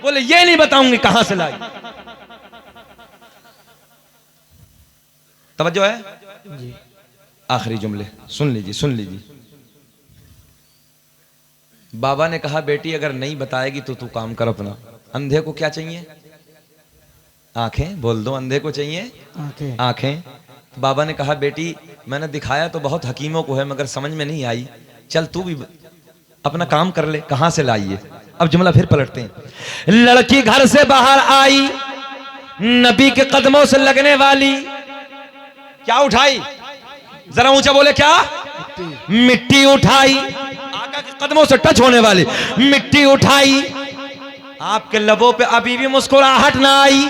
Speaker 1: बोले ये नहीं बताऊंगी कहां से लाई। तवज्जो है?
Speaker 3: जी।
Speaker 1: आखिरी जुमले सुन लीजिए, सुन लीजिए। बाबा ने कहा बेटी अगर नहीं बताएगी तो तू काम कर अपना। अंधे को क्या चाहिए? आंखें। बोल दो, अंधे को चाहिए
Speaker 3: आंखें।
Speaker 1: आंखें। बाबा ने कहा बेटी मैंने दिखाया तो बहुत हकीमों को है मगर समझ में नहीं आई, चल तू भी अपना काम कर ले। कहां से लाइए? अब जुमला फिर पलटते हैं। लड़की घर से बाहर आई, नबी के कदमों से लगने वाली क्या उठाई? जरा ऊंचा बोले क्या? मिट्टी उठाई। आका के कदमों से टच होने वाली मिट्टी उठाई। आपके लबों पे अभी भी मुस्कुराहट ना आई।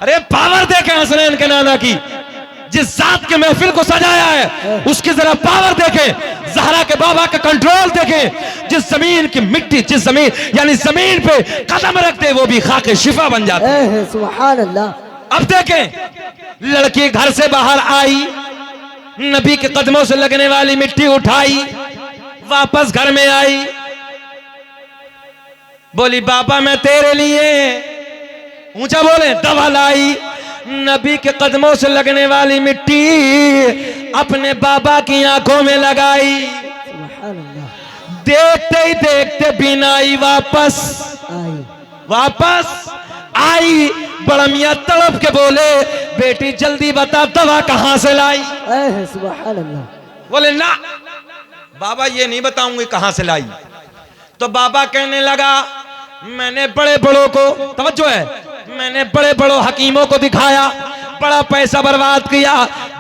Speaker 1: अरे पावर देखें हसनैन के नाना की, जिस जात के महफिल को सजाया है उसकी जरा पावर देखें। ज़हरा के बाबा का कंट्रोल देखें। जिस जमीन की मिट्टी, जिस जमीन यानी जमीन पे कदम रख दे वो भी खाके शिफा बन जाती है।
Speaker 3: सुभान अल्लाह।
Speaker 1: अब देखें, लड़की घर से बाहर आई, नबी के कदमों से लगने वाली मिट्टी उठाई, वापस घर में आई, बोली बाबा मैं तेरे लिए, ऊंचा बोले, दवा लाई। नबी के कदमों से लगने वाली मिट्टी अपने बाबा की आंखों में लगाई।
Speaker 3: सुभान अल्लाह।
Speaker 1: देखते ही देखते बीनाई वापस आई। बड़ा मियां तड़प के बोले बेटी जल्दी बता दवा कहां से लाई?
Speaker 3: सुभान अल्लाह।
Speaker 1: बोले ना बाबा ये नहीं बताऊंगी कहां से लाई। तो बाबा कहने लगा मैंने बड़े बड़ों को, तवज्जो है, मैंने बड़े बड़ों हकीमों को दिखाया, बड़ा पैसा बर्बाद किया।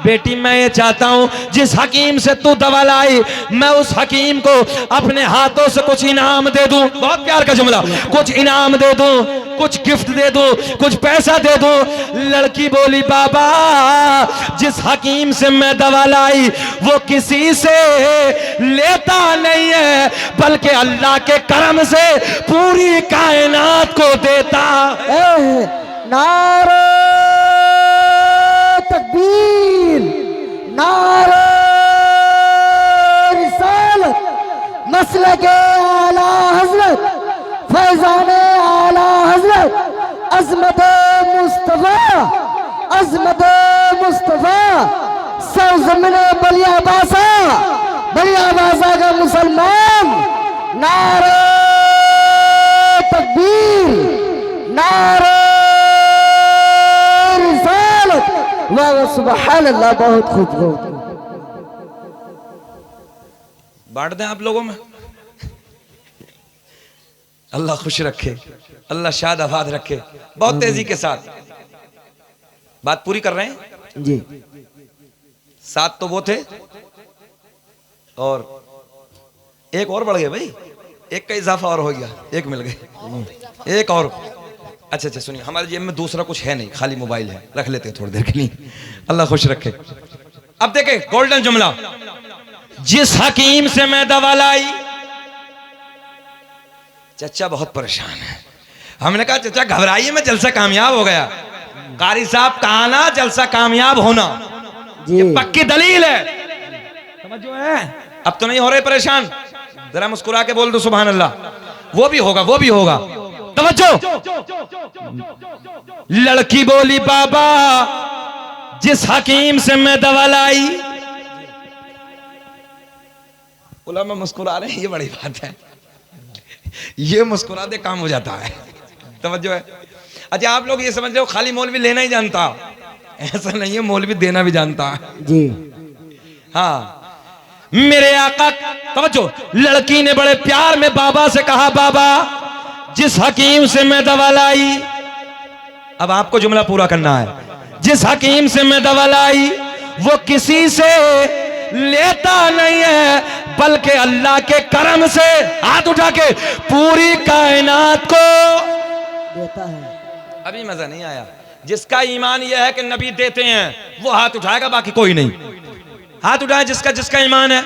Speaker 1: बेटी मैं ये चाहता हूं जिस हकीम से तू दवा लाई मैं उस हकीम को अपने हाथों से कुछ इनाम दे दूं। बहुत प्यार का जुमला, कुछ इनाम दे दूं, कुछ गिफ्ट दे दूं, कुछ पैसा दे दूं। लड़की बोली बाबा जिस हकीम से मैं दवा लाई वो किसी से लेता नहीं है बल्कि अल्लाह के करम से पूरी कायनात को देता।
Speaker 3: नारे तकबीर, नारे रिसालत, मसलके आला हजरत, फैजाने आला हजरत, अजमत मुस्तफा, अजमत मुस्तफा, सरजमीन बलिया बासा बड़ी आवाज आएगा मुसलमान, नारे तकबीर, नारे रिसालत, वाह सुभान अल्लाह। बहुत खूब, बहुत
Speaker 1: बांट दें आप लोगों में। अल्लाह खुश रखे, अल्लाह शाद आबाद रखे। बहुत तेजी के साथ बात पूरी कर रहे हैं
Speaker 3: जी।
Speaker 1: 7 तो वो थे और एक और बढ़ गए भाई, एक का इजाफा और हो गया, एक मिल गए, एक और। अच्छा अच्छा सुनिए, हमारे जेब में दूसरा कुछ है नहीं, खाली मोबाइल है, रख लेते हैं थोड़ी देर के लिए। अल्लाह खुश रखे। अब देखे गोल्डन जुमला, जिस हकीम से मैं दवा लाई। चचा बहुत परेशान है। हमने कहा चचा घबराइए, मैं जलसा कामयाब हो गया। कारी साहब कहा ना जलसा कामयाब होना,
Speaker 3: जी।
Speaker 1: ये पक्की दलील है, समझो है। अब तो नहीं हो रहे परेशान, जरा मुस्कुरा के बोल दो सुभान अल्लाह। वो भी होगा, वो भी होगा। तवज्जो। लड़की बोली बाबा जिस हकीम से मैं दवा लाई। उलमा मुस्कुरा रहे हैं, ये बड़ी बात है। ये मुस्कुरा दे काम हो जाता है। तवज्जो है। अच्छा आप लोग ये समझ रहे हो खाली मौलवी लेना ही जानता, ऐसा नहीं है, मौलवी देना भी जानता है
Speaker 3: जी।
Speaker 1: हाँ मेरे आका। तवज्जो, लड़की ने बड़े प्यार में बाबा से कहा बाबा जिस हकीम से मैं दवा लाई। अब आपको जुमला पूरा करना है। जिस हकीम से मैं दवा लाई वो किसी से लेता नहीं है, बल्कि अल्लाह के करम से, हाथ उठा के, पूरी कायनात को
Speaker 3: देता है।
Speaker 1: अभी मजा नहीं आया। जिसका ईमान यह है कि नबी देते हैं वो हाथ उठाएगा, बाकी कोई नहीं। हाथ उठाए जिसका जिसका ईमान है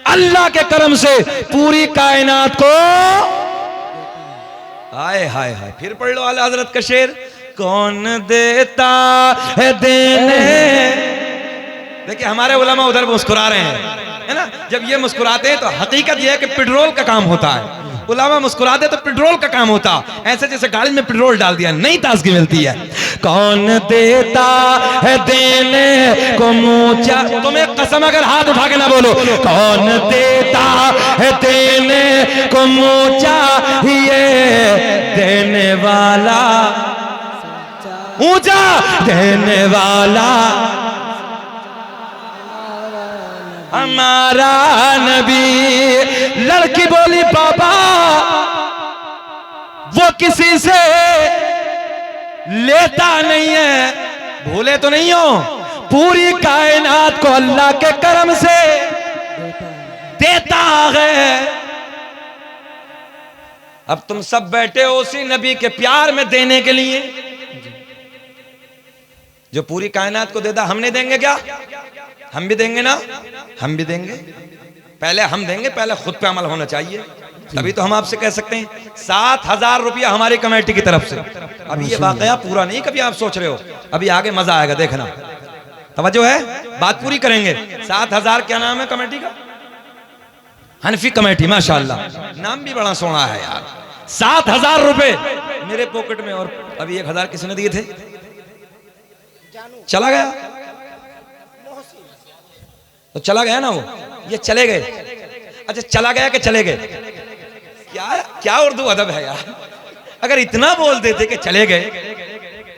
Speaker 1: अल्लाह के करम से पूरी कायनात को। हाय हाय हाय, फिर पढ़ लो आला हजरत का शेर, कौन देता है देने। देखिए हमारे उलमा उधर मुस्कुरा रहे हैं, है ना। जब ये मुस्कुराते हैं तो हकीकत ये है कि पेट्रोल का काम होता है। उलमा मुस्कुराते तो पेट्रोल का काम होता, ऐसे जैसे गाड़ी में पेट्रोल डाल दिया, नई ताजगी मिलती है। कौन देता है देने को मुँह, तुम्हें कसम अगर हाथ उठा के ना बोलो, कौन देता है देने को मुँह चाहिए, देने वाला ऊंचा, देने वाला हमारा नबी। लड़की बोली बाबा वो किसी से लेता नहीं है, भूले तो नहीं हो, पूरी कायनात को अल्लाह के करम से देता है। अब तुम सब बैठे हो उसी नबी के प्यार में देने के लिए, जो पूरी कायनात को देता। हमने देंगे क्या? हम भी देंगे ना, हम भी देंगे। पहले हम देंगे, पहले खुद पे अमल होना चाहिए, तभी तो हम आपसे कह सकते हैं। 7,000 रुपया हमारी कमेटी की तरफ से। अभी ये वाकया पूरा नहीं, कभी आप सोच रहे हो, अभी आगे मजा आएगा, देखना। तवज्जो है, बात पूरी करेंगे। 7,000 क्या नाम है कमेटी का? हनफी कमेटी, माशाअल्लाह, नाम भी बड़ा सोना है यार। 7,000 रुपए मेरे पॉकेट में, और अभी 1,000 किसने दिए थे? चला गया तो चला गया ना वो, ये चले गए। अच्छा चला गया कि चले गए? क्या क्या उर्दू अदब है यार। अगर इतना बोल देते कि चले गए,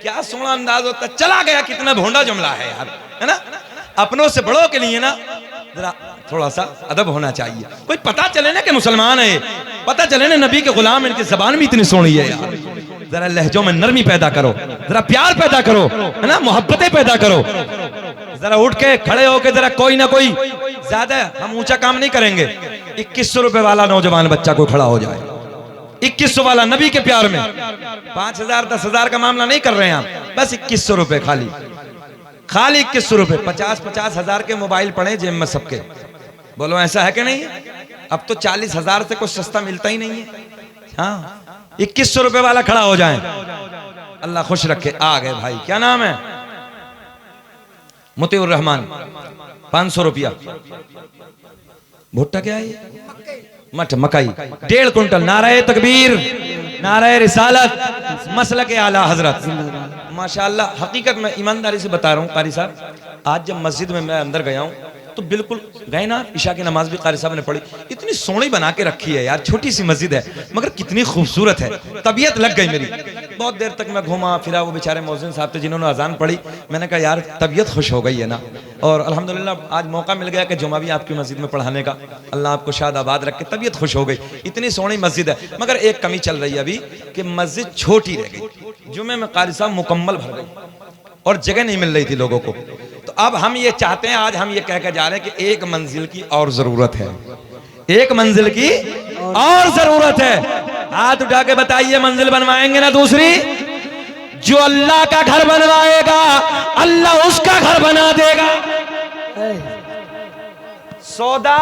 Speaker 1: क्या सोना अंदाज होता। चला गया कितना भोंडा जुमला है यार, है ना। अपनों से बड़ों के लिए ना जरा थोड़ा सा अदब होना चाहिए। कोई पता चले ना कि मुसलमान है, पता चले ना नबी के गुलाम, इनकी जबान भी इतनी सोनी है यार। जरा लहजों में नरमी पैदा करो, जरा प्यार पैदा करो, है ना, मोहब्बतें पैदा करो। जरा उठ के खड़े होके जरा कोई ना कोई, ज्यादा हम ऊंचा काम नहीं करेंगे। 2100 रुपए वाला नौजवान बच्चा कोई खड़ा हो जाए, 2100 वाला नबी के प्यार में। 5,000 10,000 का मामला नहीं कर रहे हैं हम, बस 2100 रुपए खाली, खाली 2100 रुपए। 50-50 हजार के मोबाइल पड़े जेब में सबके। बोलो ऐसा है कि नहीं है? अब तो 40,000 से कुछ सस्ता मिलता ही नहीं है। हाँ 2100 रुपए वाला खड़ा हो जाए, अल्लाह खुश रखे। आ गए भाई, क्या नाम है? मुतीउर रहमान, 500 रुपया। भुट्टा क्या है? मठ मकई 1.5 कुंटल। नाराए तकबीर, नाराए रिसालत, मसलक आला हजरत। माशाअल्लाह, हकीकत में ईमानदारी से बता रहा हूँ कारी साहब, आज जब मस्जिद में मैं अंदर गया हूँ तो बिल्कुल गए ना, ईशा की नमाज भी कारी साहब ने पढ़ी। इतनी सोहनी बना के रखी है यार, छोटी सी मस्जिद है मगर कितनी खूबसूरत है। तबीयत लग गई मेरी, बहुत देर तक मैं घूमा फिरा। वो बेचारे मौज़िन साहब थे जिन्होंने अजान पढ़ी, मैंने कहा यार तबीयत खुश हो गई है ना। और अल्हम्दुलिल्लाह आज मौका मिल गया कि जुमा भी आपकी मस्जिद में पढ़ाने का। अल्लाह आपको शाद आबाद रखे, तबीयत खुश हो गई। इतनी सोहनी मस्जिद है मगर एक कमी चल रही है अभी कि मस्जिद छोटी रह गई। जुमे में कारी साहब मुकम्मल भर गई और जगह नहीं मिल रही थी लोगों को। तो अब हम ये चाहते हैं, आज हम ये कह कर जा रहे हैं कि एक मंजिल की और जरूरत है, एक मंजिल की और जरूरत है। हाथ उठा के बताइए, मंजिल बनवाएंगे ना दूसरी? जो अल्लाह का घर बनवाएगा अल्लाह उसका घर बना देगा। सौदा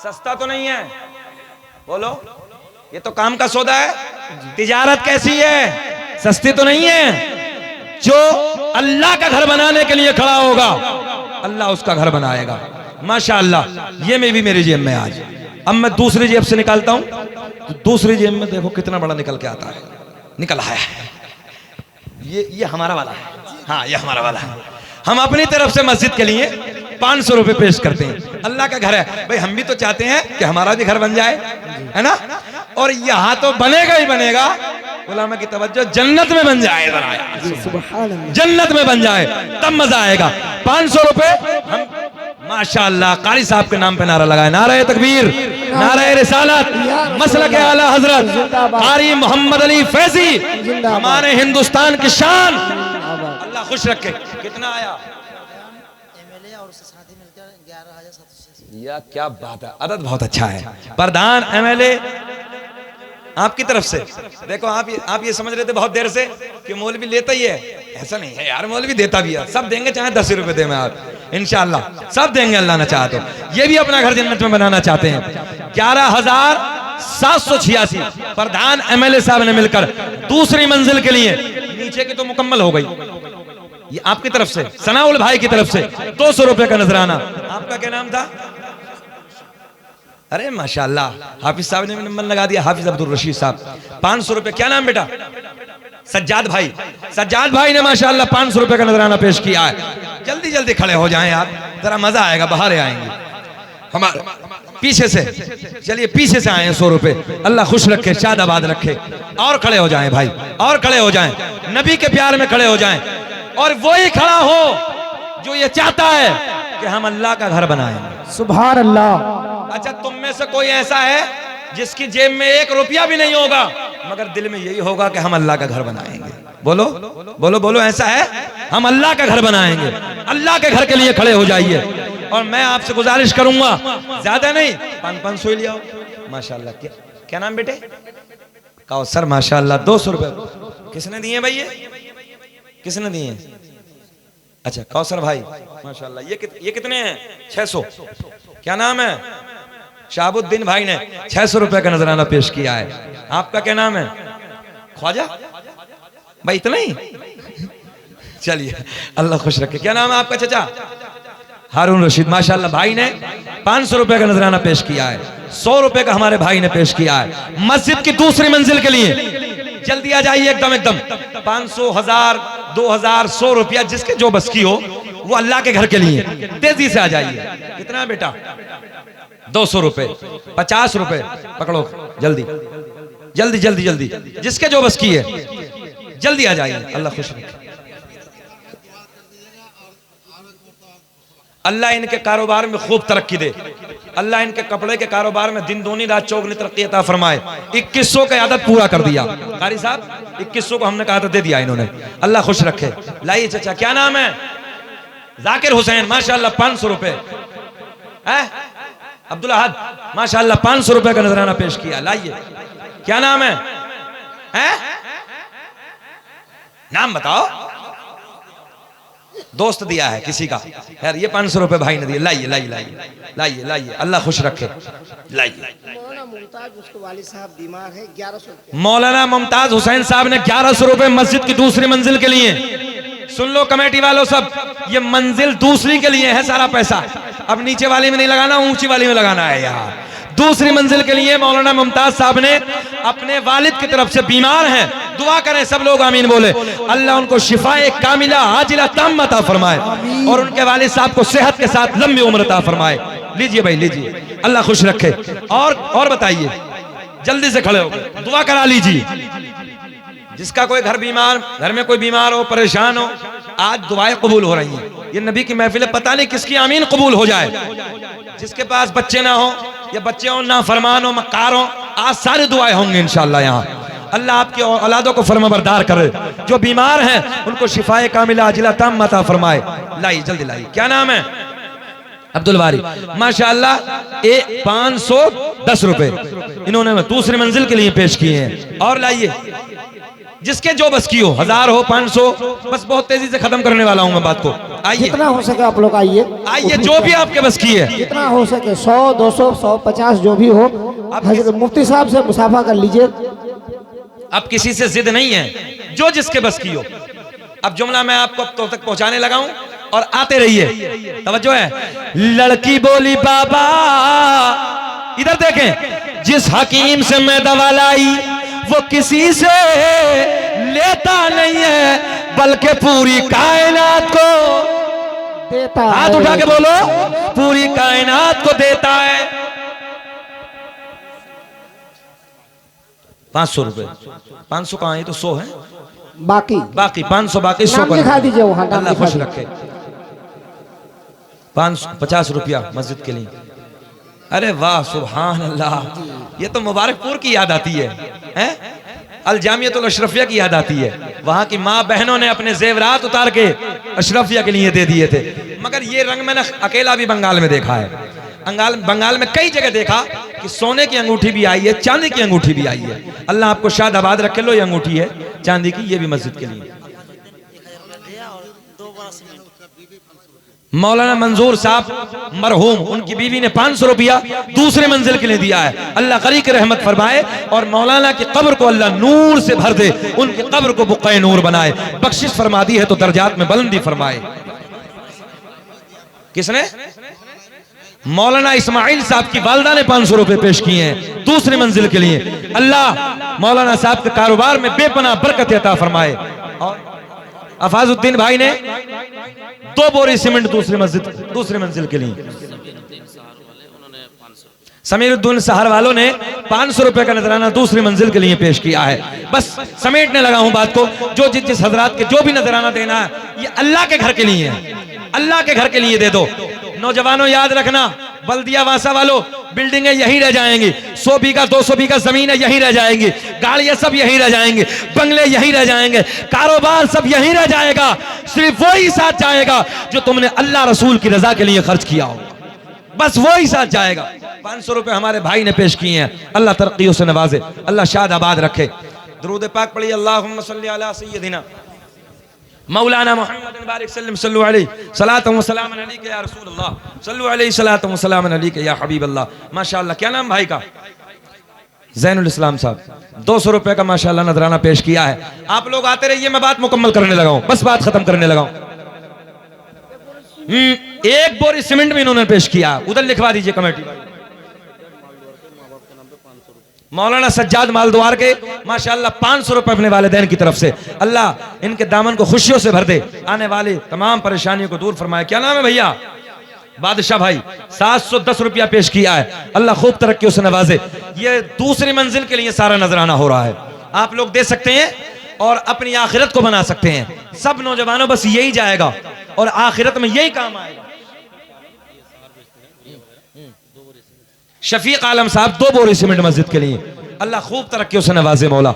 Speaker 1: सस्ता तो नहीं है, बोलो, ये तो काम का सौदा है। तिजारत कैसी है? सस्ती तो नहीं है। जो अल्लाह का घर बनाने के लिए खड़ा होगा अल्लाह उसका घर बनाएगा। माशाअल्लाह, ये में भी मेरी जेब में आज। अब मैं दूसरी जेब से निकालता हूं तो दूसरी जेब में देखो कितना बड़ा निकल के आता है, निकल आया है। ये हमारा वाला है, हाँ ये हमारा वाला है। हम अपनी तरफ से मस्जिद के लिए 500 रुपए पेश करते हैं। अल्लाह का घर है भाई, हम भी तो चाहते हैं कि हमारा भी घर बन जाए, है ना। और यहां तो बनेगा ही बनेगा, उलमा की तवज्जो, जन्नत में बन जाए, जन्नत में बन जाए तब मजा आएगा। 500 रुपए हम माशाअल्लाह कारी साहब के नाम पे नारा लगाए, नारे तकबीर, नारे रिसालत, मसलक आला हजरत कारी मोहम्मद अली फैजी, हमारे हिंदुस्तान की शान, अल्लाह खुश रखे। कितना आया? या क्या बात है, अदद बहुत अच्छा है। प्रधान एमएलए आपकी तरफ से। देखो आप ये समझ रहे थे बहुत देर से कि मौलवी लेता ही है, ऐसा नहीं है यार, मौलवी देता भी है। सब देंगे, चाहे 10 रुपए दे मैं आप, इंशाअल्लाह सब देंगे अल्लाह ने चाहा तो। ये भी अपना घर जन्नत में बनाना चाहते हैं। 11,786 प्रधान एमएलए साहब ने मिलकर दूसरी मंजिल के लिए, नीचे की तो मुकम्मल हो गई, ये आपकी तरफ से, सनाउल भाई की तरफ से 200 रुपए का नजराना। आपका क्या नाम था? अरे माशाअल्लाह, हाफिज साहब ने भी नंबर लगा दिया, हाफिज अब्दुल रशीद साहब, 500 रुपए। क्या नाम बेटा? सज्जाद भाई। सज्जाद भाई ने माशाअल्लाह 500 रुपए का नजराना पेश किया है। जल्दी जल्दी खड़े हो जाएं आप, जरा मजा आएगा, बाहर आएंगे। हमारे पीछे से, चलिए पीछे से आए 100 रुपए। अल्लाह खुश रखे, शाद आबाद रखे। और खड़े हो जाएं भाई, और खड़े हो जाएं, नबी के प्यार में खड़े हो जाएं। और वही खड़ा हो जो ये चाहता है कि हम अल्लाह का घर बनाएं।
Speaker 2: सुभान अल्लाह।
Speaker 1: अच्छा, तुम में से कोई ऐसा है जिसकी जेब में 1 रुपया भी नहीं होगा मगर दिल में यही होगा कि हम अल्लाह का घर बनाएंगे? बोलो बोलो बोलो, ऐसा है? हम अल्लाह का घर बनाएंगे। अल्लाह के घर के लिए खड़े हो जाइए। और मैं आपसे गुजारिश करूंगा, ज्यादा नहीं, 500 ही ले आओ। माशाल्लाह, क्या नाम बेटे? कौसर। माशाल्लाह, 200 रुपए किसने दिए भाई? किसने दिए? अच्छा, कौसर भाई, माशाल्लाह। ये कितने हैं? 600। क्या नाम है? शाहबुद्दीन भाई ने 600 रुपए का नजराना पेश किया है। आपका क्या नाम है? ख्वाजा भाई, इतना ही? चलिए, अल्लाह खुश रखे। क्या नाम है आपका चाचा? हारून रशीद। माशाल्लाह, भाई ने 500 रुपए का नजराना पेश किया है। 100 रुपए का हमारे भाई ने पेश किया है मस्जिद की दूसरी मंजिल के लिए। जल्दी आ जाइए, एकदम 500, 1000, 2000, 100 रुपया, जिसके जो बस की हो वो अल्लाह के घर के लिए तेजी से आ जाइए। कितना है बेटा? 200 रुपए, 50 रुपए पकड़ो, जल्दी जल्दी जल्दी जल्दी, जिसके जो बस की है जल्दी आ जाइए। अल्लाह खुश रखे। अल्लाह इनके कारोबार में खूब तरक्की दे। अल्लाह इनके कपड़े के कारोबार में दिन दूनी रात चौगनी तरक्की अता फरमाए। 2100 का आदत पूरा कर दिया कारी साहब, 2100 को हमने कहा था, दे दिया इन्होंने। अल्लाह खुश रखे। लाइए चाचा, क्या नाम है? जाकिर हुसैन। माशाल्लाह, 500 रुपए। अब्दुल अहद, माशाल्लाह, 500 रुपए का नजराना पेश किया। लाइए, क्या नाम है? नाम बताओ। दोस्त दिया है किसी का, यार ये 500 रुपए भाई ने दिए। लाइए लाइए लाइए लाइए लाइए, अल्लाह खुश रखे। लाइए।
Speaker 4: मौलाना मुमताज, उसके वालिद साहब बीमार है, 1100।
Speaker 1: मौलाना मुमताज हुसैन साहब ने 1100 रुपए मस्जिद की दूसरी मंजिल के लिए। सुन लो कमेटी वालों सब, ये मंजिल दूसरी के लिए है सारा पैसा। अब नीचे वाली में नहीं लगाना, ऊंची वाली में लगाना है। यहाँ दूसरी मंजिल के लिए मौलाना मुमताज साहब ने अपने वालिद की तरफ से, बीमार हैं, दुआ करें सब लोग आमीन बोले। अल्लाह उनको शिफाए कामिला आजिला ताम्मा अता फरमाए और उनके वालिद साहब को सेहत के साथ लंबी उम्र अता फरमाए। लीजिए भाई लीजिए, अल्लाह खुश रखे। और बताइए, जल्दी से खड़े हो दुआ करा लीजिए। जिसका कोई घर में कोई बीमार हो, परेशान हो, आज दुआएं कबूल हो रही हैं। ये नबी की महफिल है, पता नहीं किसकी आमीन कबूल हो जाए। जिसके पास बच्चे ना हो या बच्चे हो ना फरमान हो, मक्कार हो, आज सारी दुआएं होंगी इंशाअल्लाह। यहाँ अल्लाह आपकी औलादों को फरमाबरदार करे। जो बीमार हैं उनको शिफाए कामिला अजिला ताम्मा अता फरमाए। लाई जल्दी लाई। क्या नाम है? अब्दुल बारी। माशाअल्लाह 510 रुपए इन्होंने दूसरी मंजिल के लिए पेश किए हैं। और लाइए जिसके जो बस की हो, 1000 हो, 500, बस बहुत तेजी से खत्म करने वाला हूं मैं बात को। आइए
Speaker 2: जितना हो सके आप लोग आइए,
Speaker 1: जो भी आपके बस की है,
Speaker 2: जितना हो सके 100, 200, 150 जो भी हो। हजरत मुफ्ती साहब से मुसाफा कर लीजिए।
Speaker 1: अब किसी से जिद नहीं है, जो जिसके बस की हो। अब जुमला मैं आपको अब तक पहुंचाने लगा हूं और आते रहिए। तवज्जो है। लड़की बोली बाबा, इधर देखें, जिस हकीम से मैं दवा लाई वो किसी से लेता नहीं है बल्कि पूरी कायनात को
Speaker 2: देता।
Speaker 1: हाथ उठा के बोलो, पूरी कायनात को देता है। 500 रुपए। 500 कहाँ है? तो 100 है
Speaker 2: बाकी
Speaker 1: 500 बाकी 100
Speaker 2: लिखा दीजिए वहां।
Speaker 1: अल्लाह खुश रखे। 550 रुपया मस्जिद के लिए। अरे वाह सुभान अल्लाह, ये तो मुबारकपुर की याद आती है? अल जामियतुल अशरफिया की याद आती है। वहां की माँ बहनों ने अपने जेवरात उतार के अशरफिया के लिए दे दिए थे। मगर ये रंग मैंने अकेला भी बंगाल में देखा है। बंगाल में कई जगह देखा कि सोने की अंगूठी भी आई है, चांदी की अंगूठी भी आई है। अल्लाह आपको शाद आबाद रखे। लो ये अंगूठी है चांदी की, ये भी मस्जिद के लिए। मौलाना मंजूर साहब मरहूम, उनकी बीवी ने 500 रुपया दूसरे मंजिल के लिए दिया है। अल्लाह करी के रहमत फरमाए और मौलाना की कब्र को अल्लाह नूर से भर दे, उनकी कब्र को बुक़्क़े नूर बनाए। बख्शिश फरमा दी है तो दर्जात में बुलंदी फरमाए। किसने? मौलाना इस्माइल साहब की वालदा ने 500 रुपए पेश किए हैं दूसरी मंजिल के लिए। अल्लाह मौलाना साहब के कारोबार में बेपनाह बरकत अता फरमाए। और अफाजुद्दीन भाई ने 2 बोरी सीमेंट दूसरी मंजिल के लिए। समीरुद्दीन सहर वालों ने 500 रुपए का नजराना दूसरी मंजिल के लिए पेश किया है। बस समेटने लगा हूं बात को। जो जिस हजरात के जो भी नजराना देना है, ये अल्लाह के घर के लिए है। अल्लाह के घर के लिए दे दो। नौजवानों याद रखना, बल्दिया वासा वालों, बिल्डिंगें यही रह जाएंगी। 100 बीघा 200 बीघा जमीनें यही रह जाएंगी। गाड़ियां सब यही रह जाएंगे। बंगले यही रह जाएंगे। कारोबार सब यही रह जाएगा। सिर्फ वही साथ जाएगा जो तुमने अल्लाह रसूल की रजा के लिए खर्च किया हो। बस वही साथ जाएगा। 500 रुपए हमारे भाई ने पेश किए हैं। अल्लाह तरक्कियों से नवाजे, अल्लाह शाद आबाद रखे। दुरूद पाक पढ़िए। अल्लाहुम्मा सल्ली अला सय्यदिना मौलाना मुहम्मद बारिक सल्लल्लाहु अलैहि सलातु व सलाम अलैका या रसूल अल्लाह, सल्लु अलैहि सलातु व सलाम अलैका या हबीब अल्लाह। माशाअल्लाह। क्या नाम भाई का? ज़ैनुल इस्लाम साहब। 200 रुपए का माशाअल्लाह नजराना पेश किया है। आप लोग आते रहिए, मैं बात मुकम्मल करने लगा हूं। बस बात खत्म करने लगा हूं। 1 बोरी सीमेंट में इन्होंने पेश किया। उधर लिखवा दीजिए कमेटी। मौलाना सज्जाद मालद्वार के माशाअल्लाह 500 रुपए अपने वालिदैन की तरफ से। अल्लाह इनके दामन को खुशियों से भर दे, आने वाले तमाम परेशानियों को दूर फरमाए। क्या नाम है भैया? बादशाह भाई। 710 रुपया पेश किया है। अल्लाह खूब तरक्की से नवाजे। ये दूसरी मंजिल के लिए सारा नजराना हो रहा है। आप लोग दे सकते हैं और अपनी आखिरत को बना सकते हैं। सब नौजवानों बस यही जाएगा और आखिरत में यही काम आएगा। शफीक आलम साहब 2 बोरी सीमेंट मस्जिद के लिए। अल्लाह खूब तरक्कियों से नवाजे मौला।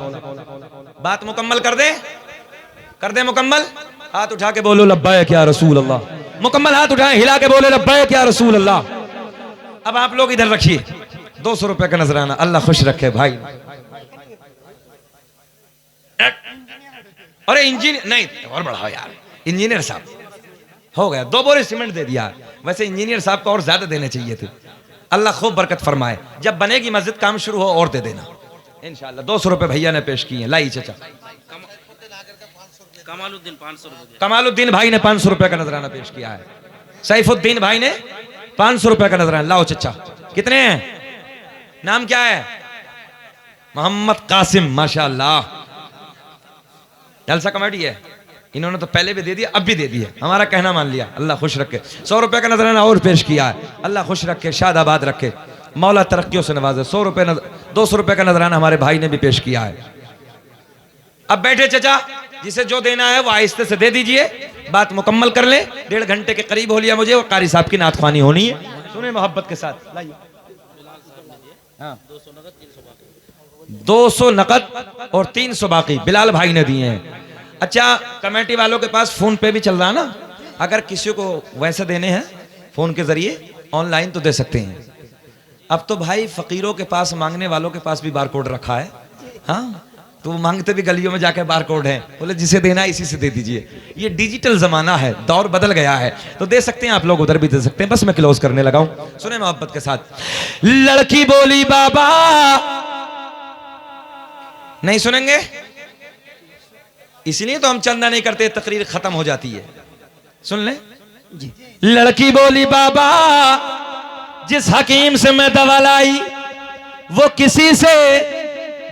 Speaker 1: बात मुकम्मल कर दे मुकम्मल। हाथ उठा के बोलो लब्बैक या रसूल अल्लाह। मुकम्मल हाथ उठाए, हिला के बोले लब्बैक या रसूल अल्लाह। अब आप लोग इधर रखिए 200 रुपए का नजराना। अल्लाह खुश रखे भाई। अरे इंजीनियर नहीं, और बढ़ाओ यार। इंजीनियर साहब हो गया, 2 बोरी सीमेंट दे दिया। वैसे इंजीनियर साहब को और ज्यादा देने चाहिए थे। अल्लाह खूब बरकत फरमाए। जब बनेगी मस्जिद काम शुरू हो और दे देना इंशाअल्लाह। 200 रुपए भैया ने पेश किए हैं। लाई चाचा। कमालुद्दीन भाई ने 500 रुपए का नजराना पेश किया है। सैफुद्दीन भाई ने 500 रुपए का नजराना। लाओ चचा। कितने हैं? नाम क्या है? मोहम्मद कासिम। माशाअल्लाह जलसा कमेटी है, इन्होंने तो पहले भी दे दिया, अब भी दे दिया, हमारा कहना मान लिया। अल्लाह खुश रखे। 100 रुपए का नजराना और पेश किया है, अल्लाह खुश रखे, शादाबाद रखे, मौला तरक्कियों से नवाजे। 100 रुपए 200 रुपए का नजराना हमारे भाई ने भी पेश किया है। अब बैठे चचा, जिसे जो देना है वो आहिस्ते से दे दीजिए, बात मुकम्मल कर ले। 1.5 घंटे के करीब हो लिया मुझे, और कारी साहब की नातख्वानी होनी है, सुने मोहब्बत के साथ। लाइए, हाँ 200 नकद और 300 बाकी बिलाल भाई ने दिए हैं। अच्छा, कमेटी वालों के पास फोन पे भी चल रहा ना, अगर किसी को वैसे देने हैं फोन के जरिए ऑनलाइन तो दे सकते हैं। अब तो भाई फकीरों के पास, मांगने वालों के पास भी बार कोड रखा है। हाँ, तो वो मांगते भी गलियों में जाकर बार कोड है, बोले जिसे देना है इसी से दे दीजिए। ये डिजिटल जमाना है, दौर बदल गया है, तो दे सकते हैं आप लोग, उधर भी दे सकते हैं। बस मैं क्लोज करने लगा हूं, सुने मोहब्बत के साथ। लड़की बोली बाबा, नहीं सुनेंगे, इसलिए तो हम चंदा नहीं करते, तकरीर खत्म हो जाती है। सुन ले जी। लड़की बोली बाबा, जिस हकीम से मैं दवा लाई वो किसी से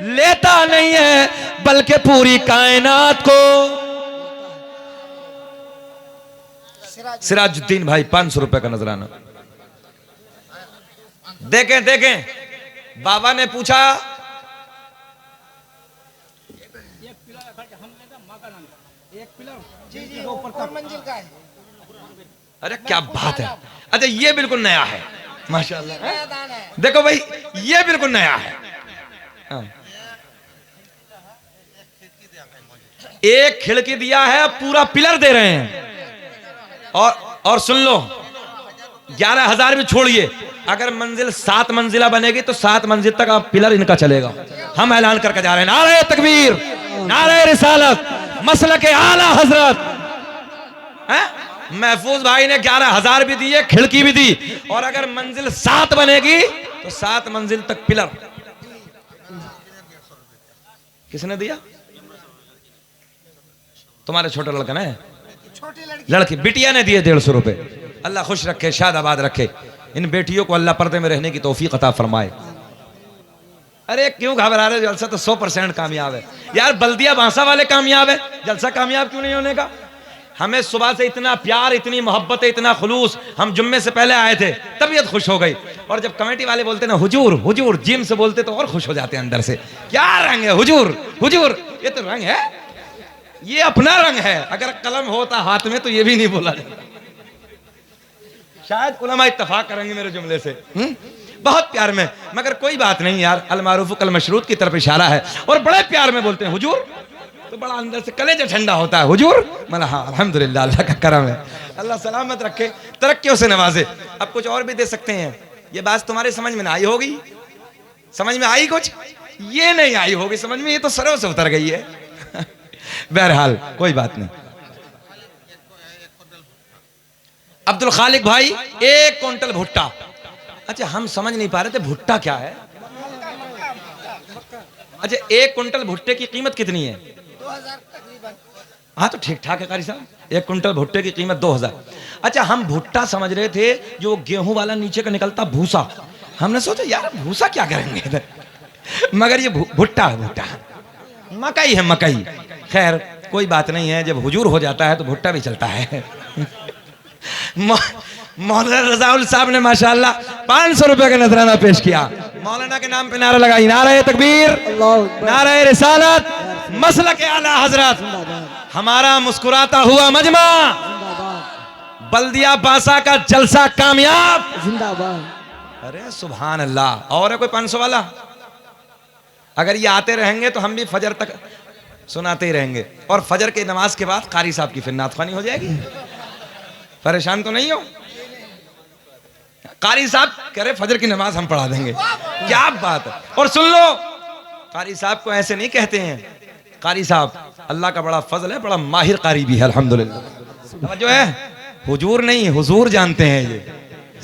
Speaker 1: लेता नहीं है, बल्कि पूरी कायनात को। सिराजुद्दीन भाई 500 रुपए का नजराना। देखें देखें, बाबा ने पूछा,
Speaker 4: जी जी, और मंजिल का है।
Speaker 1: अरे क्या बात है। अच्छा, ये बिल्कुल नया है, माशाल्लाह।
Speaker 4: नया दान है।
Speaker 1: देखो भाई, ये बिल्कुल नया है। हाँ। एक खिड़की दिया है, पूरा पिलर दे रहे हैं। और सुन लो, 11,000 भी छोड़िए, अगर मंजिल 7 मंजिला बनेगी तो 7 मंजिल तक आप पिलर इनका चलेगा। हम ऐलान करके जा रहे हैं, नारे तकबीर, नारे रिसालत, मसलक आला हजरत। महफूज भाई ने 11,000 भी दिए, खिड़की भी दी, और अगर मंजिल 7 बनेगी तो 7 मंजिल तक पिलर। किसने दिया? तुम्हारे छोटा लड़का ने,
Speaker 4: छोटी
Speaker 1: लड़की बिटिया ने दिए 150 रुपए। अल्लाह खुश रखे, शादाबाद रखे, इन बेटियों को अल्लाह पर्दे में रहने की तौफीक अता फरमाए। अरे क्यों घबरा रहे, जलसा तो 100% कामयाब है यार। बल्दिया बांसा वाले कामयाब है, जलसा कामयाब क्यों नहीं होने का? हमें सुबह से इतना प्यार, इतनी मोहब्बत, इतना खुलूस। हम जुम्मे से पहले आए थे, तबीयत खुश हो गई, और जब कमेटी वाले बोलते ना हुजूर हुजूर, जिम से बोलते तो और खुश हो जाते हैं अंदर से। क्या रंग है हुजूर हुजूर, ये तो रंग है, ये अपना रंग है। अगर कलम होता हाथ में तो ये भी नहीं बोला जाता। शायद उलमा इत्तफाक करेंगे मेरे जुमले से। बहुत प्यार में, मगर कोई बात नहीं यार, अल मारूफ कल मशरूत की तरफ इशारा है, और बड़े प्यार में बोलते हैं हुजूर, तो बड़ा अंदर से कलेजा ठंडा होता है। हुजूर मतलब हाँ, अल्हम्दुलिल्लाह, अल्लाह का करम है, अल्लाह सलामत रखे, तरक्कियों से नवाजे। अब कुछ और भी दे सकते हैं। ये बात तुम्हारी समझ में ना आई होगी, समझ में आई कुछ? ये नहीं आई होगी समझ में, ये तो सरों से उतर गई है। बहरहाल कोई बात नहीं। अब्दुल खालिक भाई 1 क्विंटल भुट्टा। अच्छा, हम समझ नहीं पा रहे थे भुट्टा क्या है। अच्छा, 1 क्विंटल भुट्टे की कीमत कितनी है?
Speaker 4: 2000 तकरीबन।
Speaker 1: हाँ तो ठीक ठाक है कारी साहब, 1 क्विंटल भुट्टे की कीमत 2000। अच्छा, हम भुट्टा समझ रहे थे जो गेहूं वाला नीचे का निकलता भूसा। हमने सोचा यार भूसा क्या करेंगे इधर, मगर ये भुट्टा है, भुट्टा मकई है, मकई। खैर कोई बात नहीं है, जब हुजूर हो जाता है तो भुट्टा भी चलता है। मौलाना रजाउल साहब ने माशाल्लाह 500 रुपए का नजराना पेश किया। मौलाना के नाम पे नारा लगाई, नारे तकबीर, नारे रिसालत, मसलक आला हजरत। हमारा मुस्कुराता हुआ मजमा, बल्दिया बांसा का जलसा कामयाब,
Speaker 3: जिंदाबाद।
Speaker 1: अरे सुभान अल्लाह। और है कोई 500 वाला? अगर ये आते रहेंगे तो हम भी फजर तक सुनाते ही रहेंगे, और फजर की नमाज के बाद कारी साहब की फिर नातखानी हो जाएगी। परेशान तो नहीं हो? कारी साहब कह रहे फजर की नमाज हम पढ़ा देंगे, क्या बात है। और सुन लो, कारी साहब को ऐसे नहीं कहते हैं, कारी साहब अल्लाह का बड़ा फजल है, बड़ा माहिर कारी भी है अल्हम्दुलिल्लाह। जो है हुजूर नहीं हुजूर जानते हैं, ये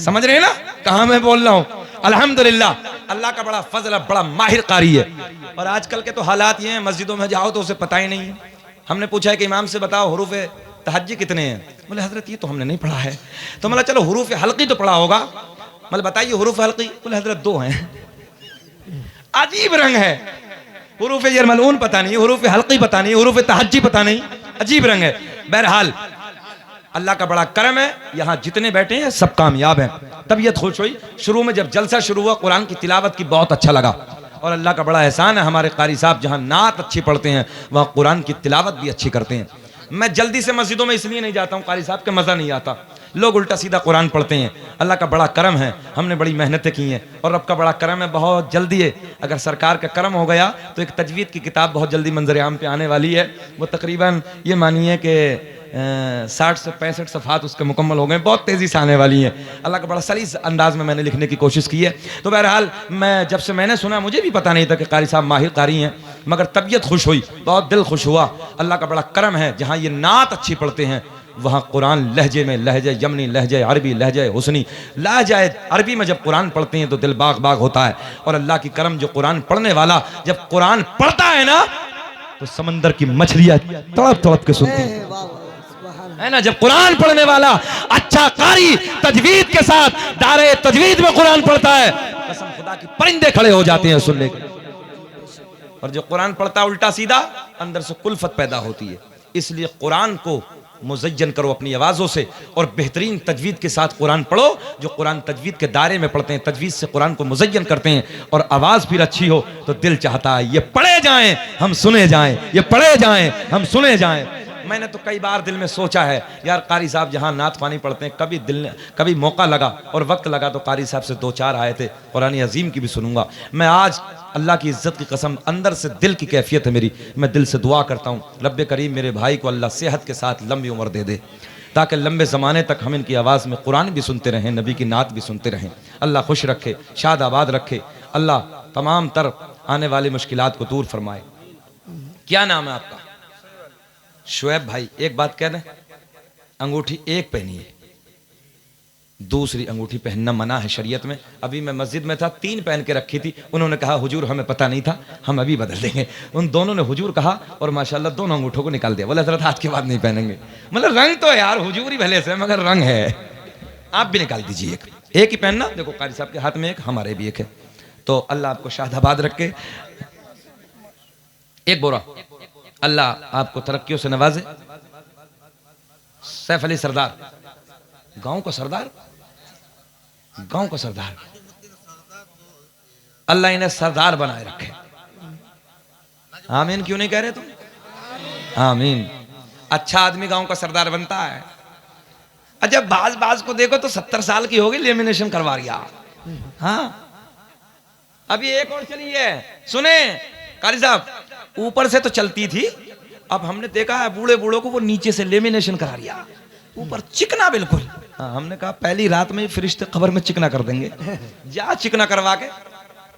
Speaker 1: समझ रहे हैं ना कहाँ मैं बोल रहा हूँ। अल्हम्दुलिल्लाह, अल्लाह का बड़ा फजल है, बड़ा माहिर कारी है। और आजकल के तो हालात ये हैं, मस्जिदों में जाओ तो उसे पता ही नहीं है। हमने पूछा है कि इमाम से बताओ हुरूफ तहज्जी कितने हैं? बोले हजरत ये तो हमने नहीं पढ़ा है। तो मतलब चलो हुरूफ हल्की तो पढ़ा होगा, मतलब बताइए हुरूफ हल्की। बोले हजरत 2 हैं। अजीब रंग है, हुरूफ यरमलून पता नहीं, हुरूफ हल्की पता नहीं, हुरूफ तहज्जी पता नहीं, अजीब रंग है। बहरहाल अल्लाह का बड़ा करम है, यहाँ जितने बैठे हैं सब कामयाब हैं। तबीयत खुश हुई, शुरू में जब जलसा शुरू हुआ कुरान की तिलावत की बहुत अच्छा लगा, और अल्लाह का बड़ा एहसान है हमारे कारी साहब जहाँ नात अच्छी पढ़ते हैं वहाँ कुरान की तिलावत भी अच्छी करते हैं। मैं जल्दी से मस्जिदों में इसलिए नहीं जाता हूँ, कारी साहब के मज़ा नहीं आता, लोग उल्टा सीधा कुरान पढ़ते हैं। अल्लाह का बड़ा करम है, हमने बड़ी मेहनतें की हैं और रब का बड़ा करम है, बहुत जल्दी है। अगर सरकार का करम हो गया तो एक तजवीद की किताब बहुत जल्दी मंजर आम पे आने वाली है। वो तकरीबन ये मानिए कि 60 से 65 सफ़हात उसके मुकम्मल हो गए, बहुत तेज़ी से आने वाली हैं। अल्लाह का बड़ा सलीस अंदाज में मैंने लिखने की कोशिश की है। तो बहरहाल मैं जब से मैंने सुना, मुझे भी पता नहीं था कि कारी साहब माहिर कारी हैं, मगर तबीयत खुश हुई, बहुत दिल खुश हुआ। अल्लाह का बड़ा करम है, जहाँ ये नात अच्छी पढ़ते हैं वहाँ कुरान लहजे में, लहजे यमनी, लहजे अरबी, लहजे हुसनी, लहजा अरबी में जब कुरान पढ़ते हैं तो दिल बाग बाग होता है। और अल्लाह की करम, जो कुरान पढ़ने वाला जब कुरान पढ़ता है ना तो समंदर की मछलियाँ तड़प तड़प के सुनती है ना। जब कुरान पढ़ने वाला अच्छा कारी तजवीद के साथ दारे तजवीद में कुरान पढ़ता है, कसम खुदा की परिंदे खड़े हो जाते हैं सुनने के। और जो कुरान पढ़ता उल्टा सीधा, अंदर से कुल्फत पैदा होती है। इसलिए कुरान को मुज़य्यन करो अपनी आवाज़ों से और बेहतरीन तजवीद के साथ कुरान पढ़ो। जो कुरान तजवीद के दायरे में पढ़ते हैं, तजवीद से कुरान को मुज़य्यन करते हैं और आवाज़ फिर अच्छी हो तो दिल चाहता है ये पढ़े जाएं हम सुने जाएं, ये पढ़े जाएं हम सुने जाएं। मैंने तो कई बार दिल में सोचा है, यार कारी साहब जहाँ नात ख़वानी पढ़ते हैं, कभी मौका लगा और वक्त लगा तो कारी साहब से 2-4 आए थे कुरान अजीम की भी सुनूंगा। मैं आज अल्लाह की इज़्ज़त की कसम, अंदर से दिल की कैफियत है मेरी, मैं दिल से दुआ करता हूँ रब्बे करीम मेरे भाई को अल्लाह सेहत के साथ लंबी उम्र दे दे, ताकि लंबे ज़माने तक हम इनकी आवाज़ में कुरान भी सुनते रहें, नबी की नात भी सुनते रहें। अल्लाह खुश रखे, शाद आबाद रखे, अल्लाह तमाम तरफ आने वाली मुश्किलात को दूर फरमाए। क्या नाम है आपका? शुएब भाई, एक बात कह दें, अंगूठी एक पहनिए, दूसरी अंगूठी पहनना मना है शरीयत में। अभी मैं मस्जिद में था, 3 पहन के रखी थी, उन्होंने कहा हुजूर हमें पता नहीं था, हम अभी बदल देंगे। उन दोनों ने हुजूर कहा और माशाल्लाह दोनों अंगूठों को निकाल दिया। बोले हज़रत आज के बाद नहीं पहनेंगे। मतलब रंग तो है यार, हुजूर ही भले से, मगर रंग है, आप भी निकाल दीजिए। एक ही पहनना, देखो कारी साहब के हाथ में एक, हमारे भी एक है। तो अल्लाह आपको शादाबाद रखे। एक बोरा, अल्लाह आपको तरक्कियों से नवाजे। सैफ अली सरदार, गांव का सरदार, गांव का सरदार, अल्लाह इन्हें सरदार बनाए रखे। आमीन क्यों नहीं कह रहे तुम? आमीन। अच्छा आदमी गांव का सरदार बनता है। अच्छा बाज को देखो तो 70 साल की होगी, लेमिनेशन करवा दिया। हाँ अभी एक और चली है, सुने कारी साहब, ऊपर से तो चलती थी, अब हमने देखा है बूढ़े बूढ़ों को वो नीचे से लेमिनेशन करा दिया, ऊपर चिकना बिल्कुल। हाँ, हमने कहा पहली रात में फरिश्ते खबर में चिकना कर देंगे, जा चिकना करवा के।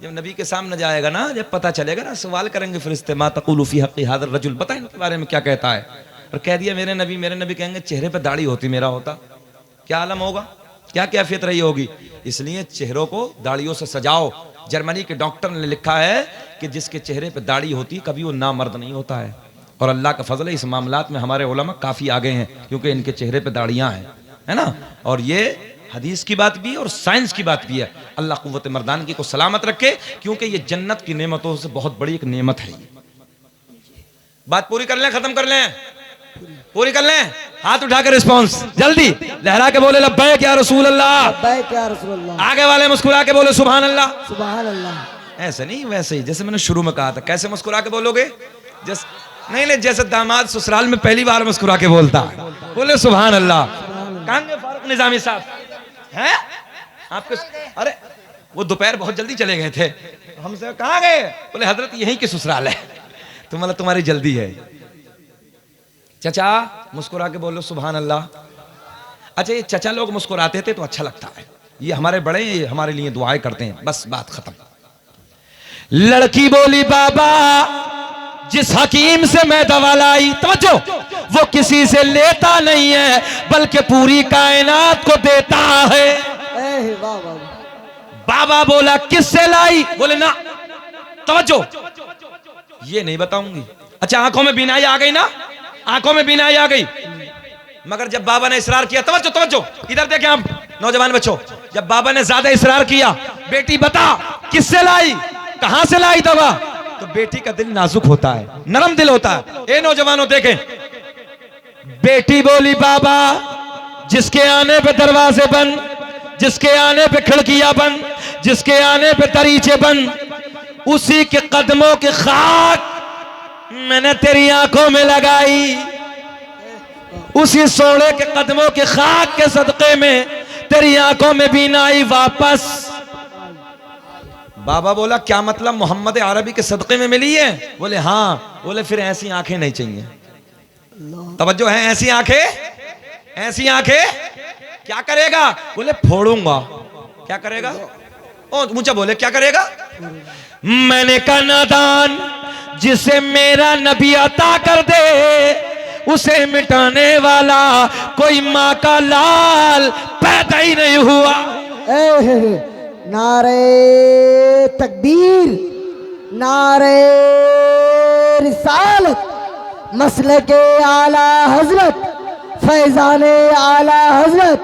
Speaker 1: जब नबी के सामने जाएगा ना, जब पता चलेगा ना, सवाल करेंगे फरिश्ते, मा तक़ूलु फ़ी हक़्क़ि हाज़ा रजुल, बता इनके बारे में क्या कहता है। और कह दिया मेरे नबी कहेंगे चेहरे पे दाढ़ी होती मेरा होता, क्या आलम होगा, क्या कैफियत रही होगी। इसलिए चेहरों को दाढ़ियों से सजाओ। जर्मनी के डॉक्टर ने लिखा है कि जिसके चेहरे पे दाढ़ी होती कभी वो नामर्द नहीं होता है। और अल्लाह का फजल है, इस मामलात में हमारे उलमा काफ़ी आगे हैं, क्योंकि इनके चेहरे पे दाढ़ियाँ हैं, है ना। और ये हदीस की बात भी है और साइंस की बात भी है। अल्लाह कुव्वत मर्दानगी को सलामत रखे, क्योंकि ये जन्नत की नेमतों से बहुत बड़ी एक नेमत है। बात पूरी कर लें, खत्म कर लें, पूरी कर लें। हाथ उठा के रिस्पॉन्स जल्दी लहरा के बोले लब्बैक या रसूल अल्लाह,
Speaker 3: लब्बैक या रसूल अल्लाह।
Speaker 1: आगे वाले मुस्कुरा के बोले सुभान अल्लाह,
Speaker 3: सुभान अल्लाह।
Speaker 1: ऐसे नहीं, वैसे ही जैसे मैंने शुरू में कहा था। कैसे मुस्कुरा के बोलोगे? नहीं, जैसे दामाद ससुराल में पहली बार मुस्कुरा के बोलता है, बोले सुभान अल्लाह। कहाँ गए फारूक निजामी साहब हैं आपके? अरे वो दोपहर बहुत जल्दी चले गए थे, हमसे कहाँ गए? बोले हजरत यहीं के ससुराल है, तो मतलब तुम्हारी जल्दी है। चचा मुस्कुरा के बोलो सुभान अल्लाह। अच्छा ये चचा लोग मुस्कुराते थे तो अच्छा लगता है, ये हमारे बड़े हमारे लिए दुआएं करते हैं, बस बात खत्म। लड़की बोली बाबा जिस हकीम से मैं दवा लाई, तवज्जो, वो किसी से लेता नहीं है बल्कि पूरी कायनात को देता है। बाबा बोला किससे लाई? बोले ना, तवज्जो, ये नहीं बताऊंगी। अच्छा आंखों में बीनाई आ गई ना, आंखों में बीनाई आ गई, मगर जब बाबा ने इसरार किया, तवज्जो तवज्जो, इधर देखें आप नौजवान बच्चों, जब बाबा ने ज्यादा इसरार किया, बेटी बता किससे लाई, कहां से लाई दवा, तो बेटी का दिल नाजुक होता है, नरम दिल होता है। ए नौजवानों देखें, बेटी बोली बाबा, जिसके आने पे दरवाजे बंद, जिसके आने पे खिड़कियां बंद, जिसके आने पे दरीचे बंद, उसी के कदमों की खाक मैंने तेरी आंखों में लगाई, उसी सोने के कदमों की खाक के सदके में तेरी आंखों में भी ना आई वापस। बाबा बोला क्या मतलब, मोहम्मद अरबी के सदके में मिली है? बोले हाँ। बोले फिर ऐसी आंखें नहीं चाहिए। तवज्जो है, ऐसी आंखें, ऐसी आंखें क्या करेगा? बोले फोड़ूंगा। क्या करेगा? ओ मुझे बोले क्या करेगा? मैंने कहा नादान, जिसे मेरा नबी अता कर दे उसे मिटाने वाला कोई माँ का लाल पैदा ही नहीं हुआ।
Speaker 3: नारे तकबीर, नारे रिसालत, मसले के आला हजरत, फैजाने आला हजरत,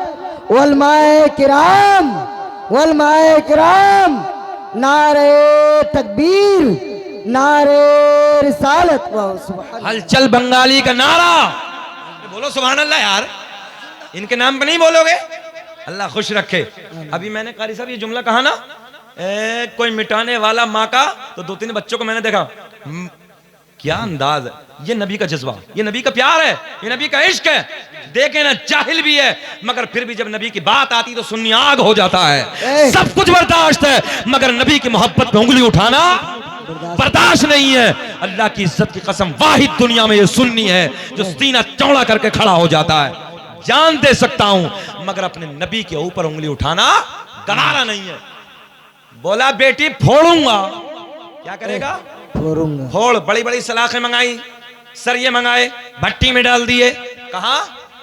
Speaker 3: उलमाए किराम, उलमाए किराम, नारे तकबीर, नारे रिसालत।
Speaker 1: हलचल बंगाली का नारा। बोलो सुभान अल्लाह यार, इनके नाम पे नहीं बोलोगे? अल्लाह खुश रखे। अभी मैंने कारी साहब ये जुमला कहा ना, कोई मिटाने वाला माँ का, तो 2-3 बच्चों को मैंने देखा, क्या अंदाज है, ये नबी का जज्बा, ये नबी का प्यार है, ये नबी का इश्क है। देखे ना जाहिल भी है, मगर फिर भी जब नबी की बात आती तो सुन्नी आग हो जाता है। सब कुछ बर्दाश्त है, मगर नबी की मोहब्बत में उंगली उठाना बर्दाश्त नहीं है। अल्लाह की इज्जत की कसम, वाहिद दुनिया में ये सुन्नी है जो सीना चौड़ा करके खड़ा हो जाता है। जान दे सकता हूं मगर अपने नबी के ऊपर उंगली उठाना गवारा नहीं है। बोला बेटी फोड़ूंगा। क्या करेगा?
Speaker 3: फोड़ूंगा।
Speaker 1: फोड़। बड़ी बड़ी सलाखें मंगाई, सरिये मंगाए, भट्टी में डाल दिए। कहा?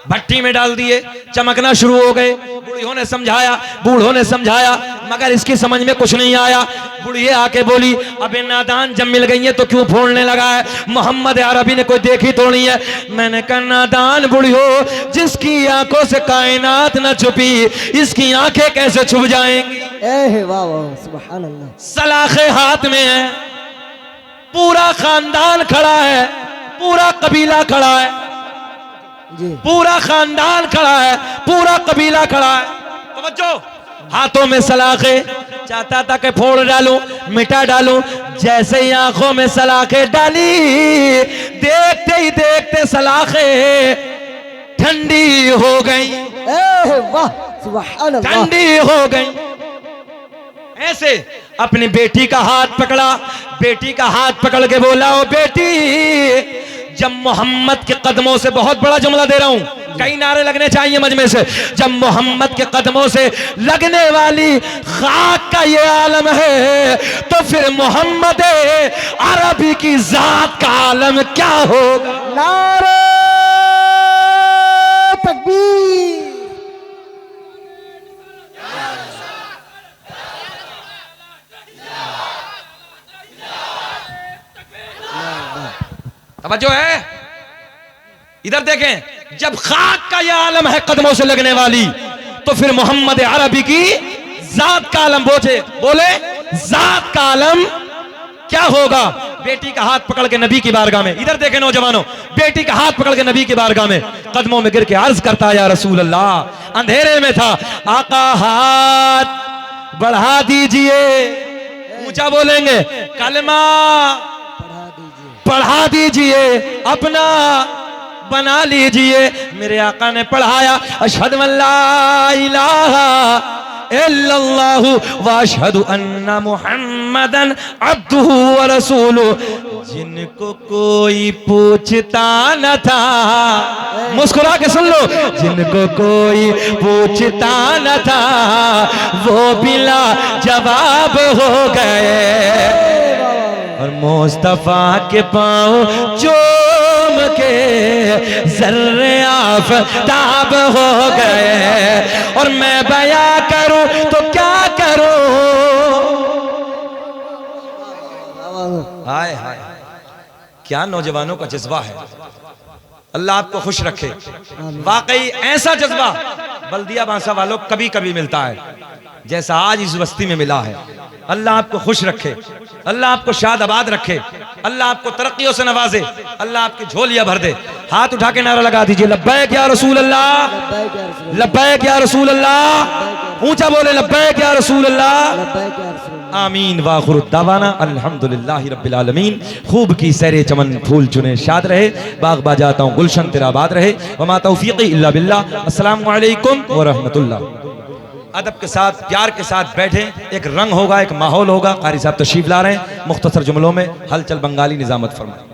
Speaker 1: भट्टी में डाल दिए। चमकना शुरू हो गए। बूढ़ियों ने समझाया, बूढ़ों ने समझाया, मगर इसकी समझ में कुछ नहीं आया। बुढ़िया आके बोली, अबे नादान, जब मिल गई है तो क्यों फोड़ने लगा है? मोहम्मद अरबी ने कोई देखी तो नहीं है। मैंने कहा नादान बुढ़ियो, जिसकी आंखों से कायनात न छुपी, इसकी आंखें कैसे छुप जाएंगी?
Speaker 3: वाह वाह, सुभान अल्लाह।
Speaker 1: सलाखे हाथ में है, पूरा खानदान खड़ा है, पूरा कबीला खड़ा है
Speaker 3: जी,
Speaker 1: पूरा खानदान खड़ा है, पूरा कबीला खड़ा है। तवज्जो, हाथों में सलाखे, चाहता था कि फोड़ डालूं, मिटा डालूं। जैसे ही आंखों में सलाखे डाली, देखते ही देखते सलाखे ठंडी हो गई।
Speaker 3: वाह सुभान अल्लाह,
Speaker 1: ठंडी हो गई। ऐसे अपनी बेटी का हाथ पकड़ा, बेटी का हाथ पकड़ के बोला, ओ बेटी, जब मोहम्मद के कदमों से, बहुत बड़ा जुमला दे रहा हूं, कई नारे लगने चाहिए मजमे से, जब मोहम्मद के कदमों से लगने वाली खाक का ये आलम है, तो फिर मोहम्मद अरबी की जात का आलम क्या होगा?
Speaker 3: नारे तकबीर,
Speaker 1: तवज्जो है, इधर देखें, जब खाक का यह आलम है कदमों से लगने वाली, तो फिर मोहम्मद अरबी की जात का आलम बोले जात का आलम क्या होगा? बेटी का हाथ पकड़ के नबी की बारगाह में, इधर देखें नौजवानों, बेटी का हाथ पकड़ के नबी की बारगाह में कदमों में गिर के अर्ज करता, या रसूल अल्लाह, अंधेरे में था, आका हाथ बढ़ा दीजिए, ऊंचा बोलेंगे, कलमा पढ़ा दीजिए, अपना बना लीजिए। मेरे आका ने पढ़ाया, अशहदु अल्ला इलाहा इल्लल्लाहु व अशहदु अन्ना मुहम्मदन अब्दुहु व रसूलुहु। जिनको कोई पूछता न था, मुस्कुरा के सुन लो, जिनको कोई पूछता न था, वो बिला जवाब हो गए, और मुस्तफा के पाँव चूम के ज़र्रे आफ़ताब हो गए। और मैं बया करूं तो क्या करूं? हाय हाय, क्या नौजवानों का जज्बा है। अल्लाह आपको खुश रखे। वाकई ऐसा जज्बा बल्दिया बांसा वालों कभी कभी मिलता है, जैसा आज इस बस्ती में मिला है। अल्लाह आपको खुश रखे, अल्लाह आपको शाद आबाद रखे। अल्लाह आपको तरक्कियों से नवाजे, अल्लाह आपकी झोलियां भर दे। हाथ उठा के नारा लगा दीजिए, लब्बैक या रसूल अल्लाह, लब्बैक या रसूल अल्लाह। ऊंचा बोले, लब्बैक या रसूल अल्लाह। आमीन। वाखिर दावाना अल्हम्दुलिल्लाहि रब्बिल आलमीन। खूब की सैरे चमन, फूल चुने शाद रहे, बाग बाजाता हूँ गुलशन तेरा आबाद रहे। वमा तौफीकी इल्ला बिल्लाह। अस्सलामु अलैकुम व रहमतुल्लाह। अदब के साथ, प्यार के साथ बैठें। एक रंग होगा, एक माहौल होगा। कारी साहब तशरीफ ला रहे हैं, मुख्तसर जुमलों में हलचल बंगाली निजामत फरमाएं।